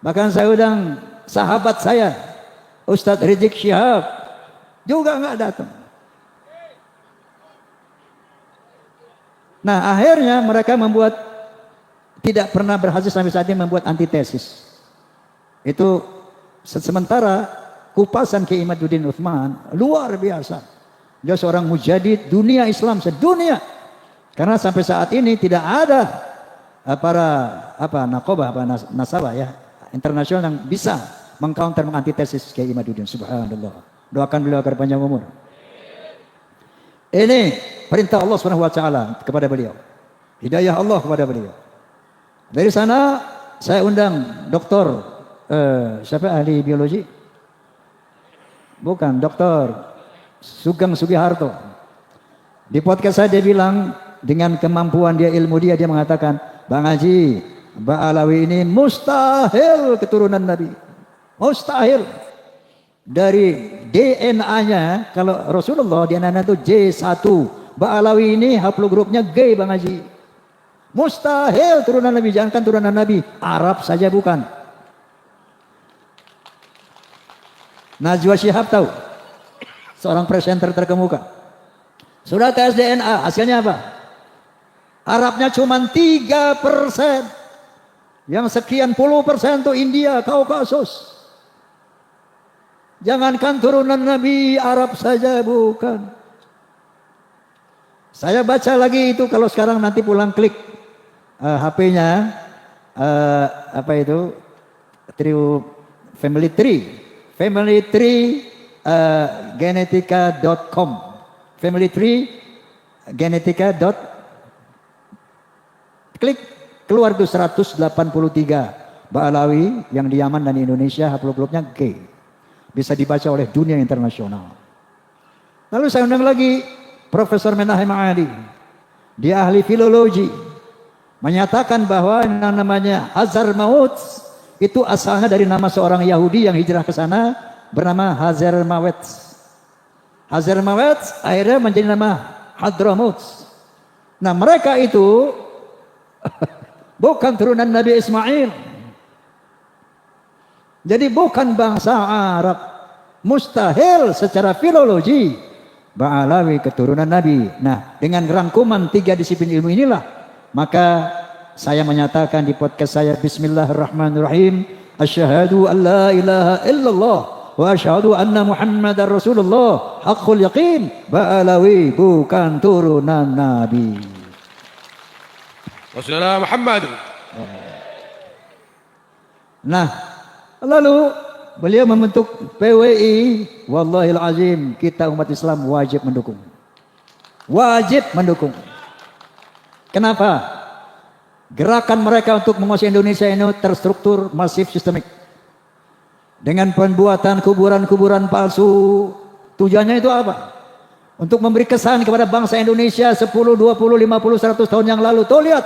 Bahkan saya undang sahabat saya Ustadz Rizik Syihab, juga enggak datang. Nah akhirnya mereka membuat, tidak pernah berhasil sampai saat ini membuat antitesis. Itu sementara kupasan Kiai Imaduddin Utsman luar biasa. Dia seorang mujadid dunia Islam sedunia. Karena sampai saat ini tidak ada para nakobah, nasabah ya internasional yang bisa mengcounter mengantitesis Kiai Imaduddin. Subhanallah. Doakan beliau agar panjang umur. Ini perintah Allah Subhanahu wa taala kepada beliau. Hidayah Allah kepada beliau. Dari sana saya undang doktor siapa ahli biologi? Bukan, Doktor Sugeng Sugiharto. Di podcast saya dia bilang dengan kemampuan dia, ilmu dia mengatakan, Bang Haji, Ba'alawi ini mustahil keturunan Nabi. Mustahil. Dari DNA-nya, kalau Rasulullah DNA-nya itu J1. Ba'alawi ini haplogrupnya G, Bang Haji. Mustahil turunan Nabi, jangankan turunan Nabi, Arab saja bukan. Najwa Shihab tahu? Seorang presenter terkemuka. Sudah tes DNA, hasilnya apa? Arabnya cuma 3%. Yang sekian puluh persen itu India, Kaukasus. Jangankan turunan Nabi, Arab saja bukan. Saya baca lagi itu, kalau sekarang nanti pulang klik HP-nya, apa itu? Family Tree genetika.com. Family Tree genetika. Klik, keluar tuh 183 Ba'alawi yang di Yaman dan di Indonesia haplogramnya G. Bisa dibaca oleh dunia internasional. Lalu saya undang lagi Profesor Menahem Ali. Dia ahli filologi. Menyatakan bahwa yang namanya Hazar Maut itu asalnya dari nama seorang Yahudi yang hijrah ke sana bernama Hazar Mawet. Hazar Mawet akhirnya menjadi nama Hadramaut. Nah mereka itu bukan turunan Nabi Ismail. Jadi bukan bangsa Arab. Mustahil secara filologi Ba'alawi keturunan Nabi. Nah dengan rangkuman 3 disiplin ilmu inilah maka saya menyatakan di podcast saya Bismillahirrahmanirrahim. Asyhadu an la ilaha illallah wa asyhadu anna Muhammadar Rasulullah. Haqqul yaqin. Ba'alawi bukan turunan Nabi. Rasulullah Muhammad. Nah, lalu beliau membentuk PWI. Wallahil azim, kita umat Islam wajib mendukung. Wajib mendukung. Kenapa? Gerakan mereka untuk menguasai Indonesia ini terstruktur, masif, sistemik. Dengan pembuatan kuburan-kuburan palsu. Tujuannya itu apa? Untuk memberi kesan kepada bangsa Indonesia 10, 20, 50, 100 tahun yang lalu. Tuh lihat.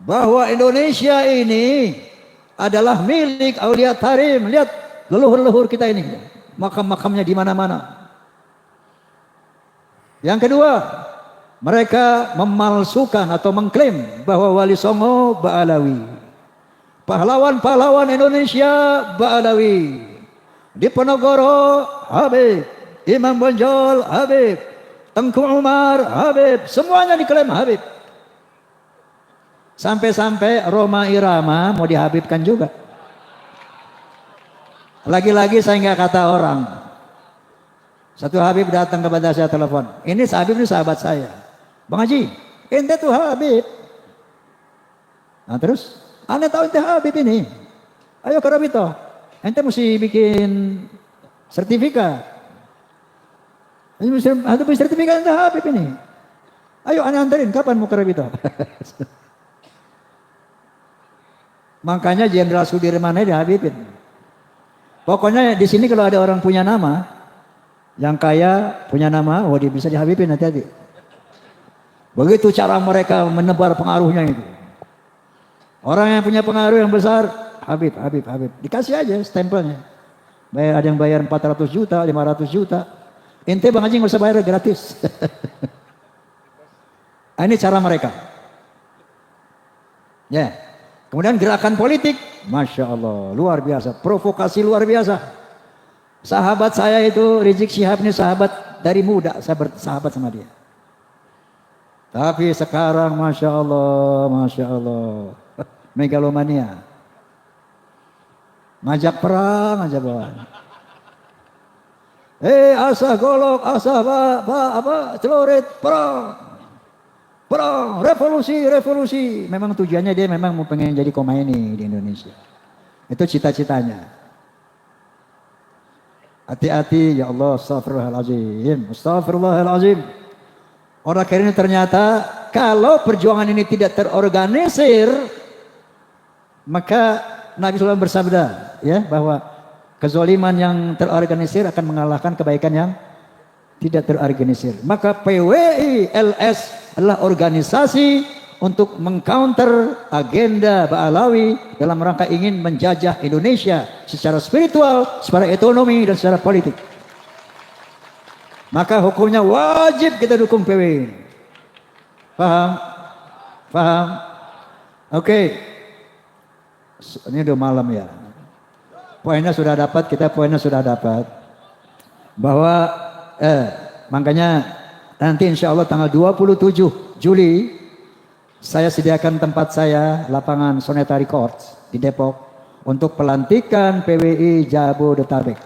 Bahwa Indonesia ini adalah milik Aulia Tarim. Lihat leluhur-leluhur kita ini. Makam-makamnya di mana-mana. Yang kedua, mereka memalsukan atau mengklaim bahwa Wali Songo Ba'alawi. Pahlawan-pahlawan Indonesia Ba'alawi. Diponegoro Habib, Imam Bonjol Habib, Tengku Umar Habib, semuanya diklaim Habib. Sampai-sampai Roma Irama mau dihabibkan juga. Lagi-lagi saya nggak kata orang. Satu Habib datang kepada saya telepon. Ini Habib ini sahabat saya. Bang Haji, ente tuh Habib. Nah terus, ane tahu ente Habib ini. Ayo ke Rabito. Ente mesti bikin sertifikat. Ada sertifikat ente Habib ini. Ayo ane anterin, kapan mau ke Rabito? Makanya Jenderal Sudirman ini dihabibin. Pokoknya di sini kalau ada orang punya nama, yang kaya punya nama, oh dia bisa dihabibin, hati-hati. Begitu cara mereka menebar pengaruhnya itu. Orang yang punya pengaruh yang besar, Habib, Habib, Habib. Dikasih aja stempelnya. Ada yang bayar 400 juta, 500 juta. Ente Bang Haji nggak usah bayar, gratis. Ini cara mereka. Ya. Kemudian gerakan politik, Masya Allah, luar biasa. Provokasi luar biasa. Sahabat saya itu, Rizik Syihab ini sahabat dari muda, saya bersahabat sama dia. Tapi sekarang Masya Allah, megalomania. Ngajak perang aja bawaan. Asah golok, asah celurit, perang. Perang, revolusi. Memang tujuannya dia memang mau pengen jadi Khomeini di Indonesia. Itu cita-citanya. Hati-hati ya Allah, astagfirullahaladzim. Orang kira ini ternyata kalau perjuangan ini tidak terorganisir, maka Nabi SAW bersabda ya bahwa kezaliman yang terorganisir akan mengalahkan kebaikan yang tidak terorganisir. Maka PWI LS adalah organisasi untuk mengcounter agenda Ba'alawi dalam rangka ingin menjajah Indonesia secara spiritual, secara ekonomi dan secara politik. Maka hukumnya wajib kita dukung PWI. Paham? Paham? Oke. Ini udah malam ya. Poinnya sudah dapat, kita poinnya sudah dapat. Bahwa makanya nanti insya Allah tanggal 27 Juli saya sediakan tempat saya lapangan Soneta Records di Depok untuk pelantikan PWI Jabodetabek.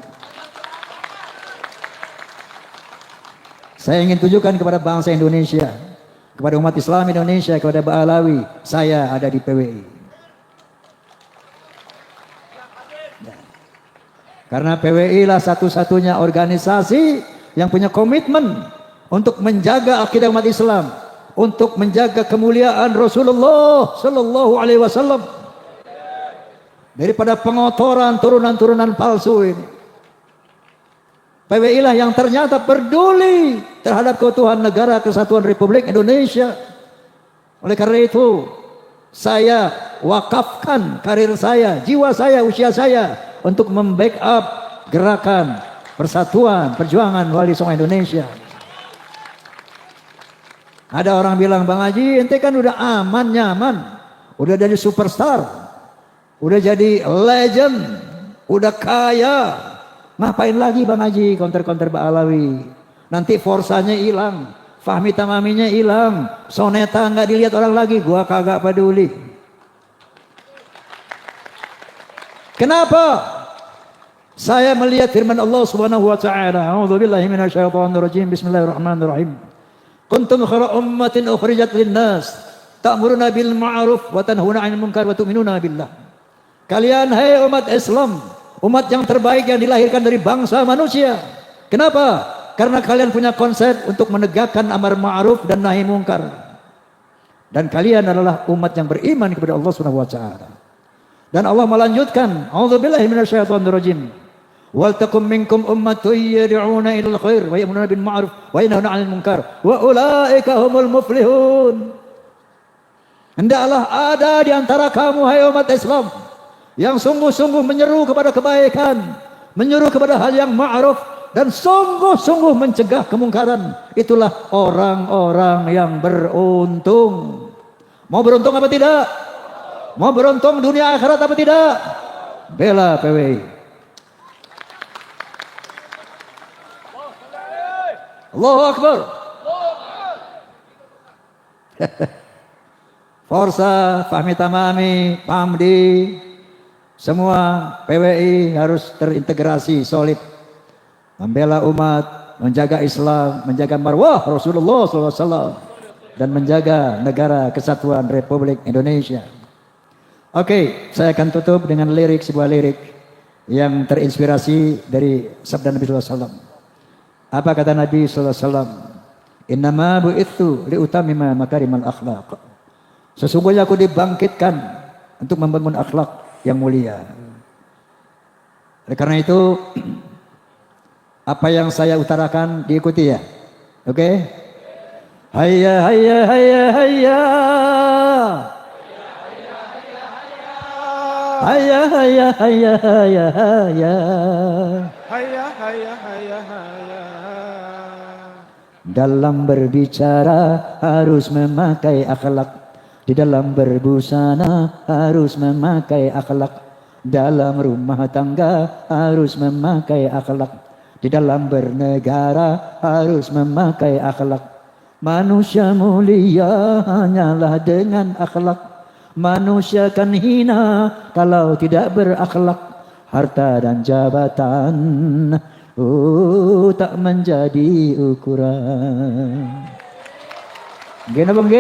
Saya ingin tunjukkan kepada bangsa Indonesia, kepada umat Islam Indonesia, kepada Ba'alawi, saya ada di PWI. Karena PWI lah satu-satunya organisasi yang punya komitmen untuk menjaga akidah umat Islam, untuk menjaga kemuliaan Rasulullah sallallahu alaihi wasallam daripada pengotoran turunan-turunan palsu ini. PWI lah yang ternyata peduli terhadap keutuhan negara kesatuan Republik Indonesia. Oleh karena itu, saya wakafkan karir saya, jiwa saya, usia saya untuk membackup gerakan persatuan perjuangan Wali Songo Indonesia. Ada orang bilang, Bang Haji, ente kan udah aman, nyaman, udah jadi superstar, udah jadi legend, udah kaya. Ngapain lagi Bang Haji konter-konter Pak Alawi? Nanti forsanya hilang, Fahmi Tamaminya hilang, Soneta nggak dilihat orang lagi, gua kagak peduli. Kenapa? Saya melihat firman Allah Subhanahu wa taala, A'udzubillahi minasyaitonirrajim, bismillahirrahmanirrahim. Kuntum khairu ummatin ukhrijat lin-nas, ta'muruna bil ma'ruf wa tanhauna 'anil munkar wa tu'minuna billah. Kalian hai umat Islam, umat yang terbaik yang dilahirkan dari bangsa manusia. Kenapa? Karena kalian punya konsep untuk menegakkan amar ma'ruf dan nahi mungkar. Dan kalian adalah umat yang beriman kepada Allah Subhanahu wa taala. Dan Allah melanjutkan, A'udzubillahi minasyaitonirrajim. Wal takum minkum ummatun yad'una ilal khair wa ya'muruna bil ma'ruf wa yanhauna 'anil munkar wa ulaika humul muflihun. Hendaklah ada di antara kamu hai umat Islam yang sungguh-sungguh menyeru kepada kebaikan, menyeru kepada hal yang ma'ruf, dan sungguh-sungguh mencegah kemungkaran. Itulah orang-orang yang beruntung. Mau beruntung apa tidak? Mau beruntung dunia akhirat apa tidak? Bela PWI. Allahu Akbar. Forsa, Fahmi Tamami, Pamdi, semua PWI harus terintegrasi solid, membela umat, menjaga Islam, menjaga marwah Rasulullah SAW, dan menjaga negara kesatuan Republik Indonesia. Oke, saya akan tutup dengan sebuah lirik yang terinspirasi dari sabda Nabi SAW. Apa kata Nabi SAW? Innama bu'ithu liutamima makarimal akhlaq. Sesungguhnya aku dibangkitkan untuk membangun akhlak yang mulia. Oleh karena itu, apa yang saya utarakan diikuti ya. Oke? Hayya hayya hayya hayya. Hayya hayya hayya hayya hayya. Hayya hayya hayya hayya. Dalam berbicara harus memakai akhlak. Di dalam berbusana harus memakai akhlak. Dalam rumah tangga harus memakai akhlak. Di dalam bernegara harus memakai akhlak. Manusia mulia hanyalah dengan akhlak. Manusia kan hina kalau tidak berakhlak. Harta dan jabatan tak menjadi ukuran. Gini bang G.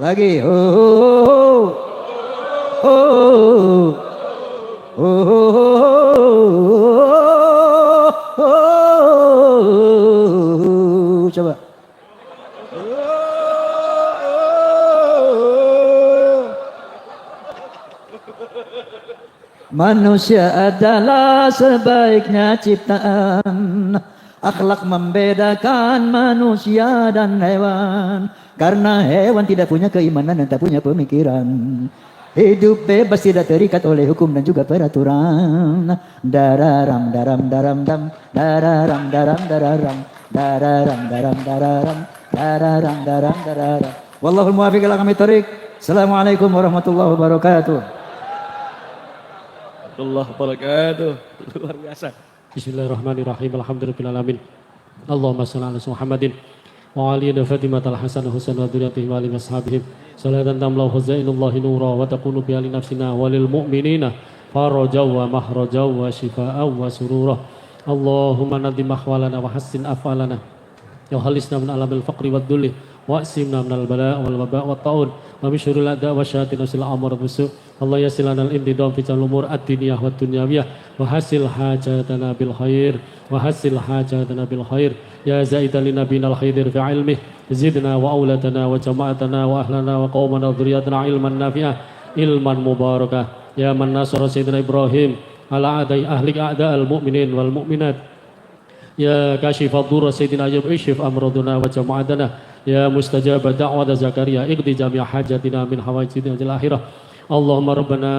Lagi. Coba. Manusia adalah sebaiknya ciptaan. Akhlak membedakan manusia dan hewan. Karena hewan tidak punya keimanan dan tak punya pemikiran. Hidup bebas tidak terikat oleh hukum dan juga peraturan. Dararam daram daram dam. Dararam daram dararam. Dararam daram dararam. Dararam daram dararam. Wallahul muwaffiq ila aqwamit thoriq. Assalamualaikum warahmatullahi wabarakatuh. Allah wabarakatuh. Luar biasa. Bismillahirrahmanirrahim. Alhamdulillahirabbil alamin. Allahumma shalli ala Muhammadin wa ali Fatimah al-Hasan Husain wa dzurriyyatihim wa ali ashabihim. Salatan tamlau khazainullahi nura wa taqulu bi ali nafsina walil mu'minina farajaw wa mahrajaw wa shifaa'aw wa surura. Allahumma nadim ahwalana wa hassin af'alana. Ya khalisna min alamil faqri wad dhulli wa asimna min al-bala' wal waba' wat ta'un wa min syurril a'da' wa syayatin usil amr wa Allah yassir lana al-intidam fi umur ad-diniyah wa dunyawiyah wa hasil hajatana bil khair wa hasil hajatana bil khair ya zaidan li nabiyina al-khaidir fi ilmih zidna wa auladana wa jama'atana wa ahlana wa qaumana wa dhurriyyatana ilman nafi'ah ilman mubarakah ya man nasara sayyidina Ibrahim ala adai ahli a'da al-mu'minin wal mu'minat يا كاشف الضر سيدنا أيوب اشف أمراضنا وجماعتنا يا مستجاب دعوة زكريا اقضي جميع حاجاتنا من حوائج الدنيا والآخرة اللهم ربنا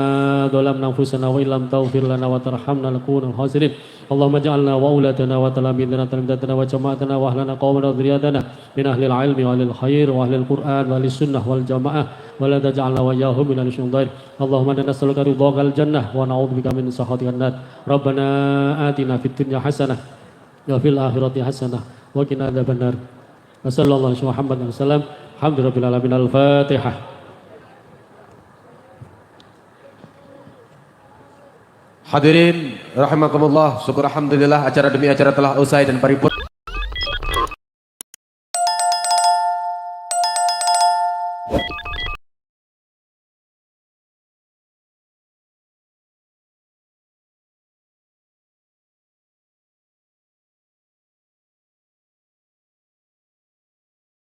ظلمنا أنفسنا وإن لم تغفر لنا وترحمنا لنكون من الخاسرين اللهم اجعلنا وأولادنا وتلاميذنا تلامذتنا وجماعتنا وأهلنا قومنا وذرياتنا من أهل العلم وأهل الخير وأهل القرآن وأهل السنة والجماعة ولا تجعلنا وإياهم من الشياطين اللهم إنا نسألك رضاك الجنة ونعوذ بك من سخطك النار ربنا آتنا في الدنيا حسنة وفي الآخرة حسنة وقنا عذاب النار وصلى الله على محمد وسلم الحمد لله رب العالمين الفاتحة. Hadirin rahimakumullah, syukur alhamdulillah acara demi acara telah usai dan paripurna.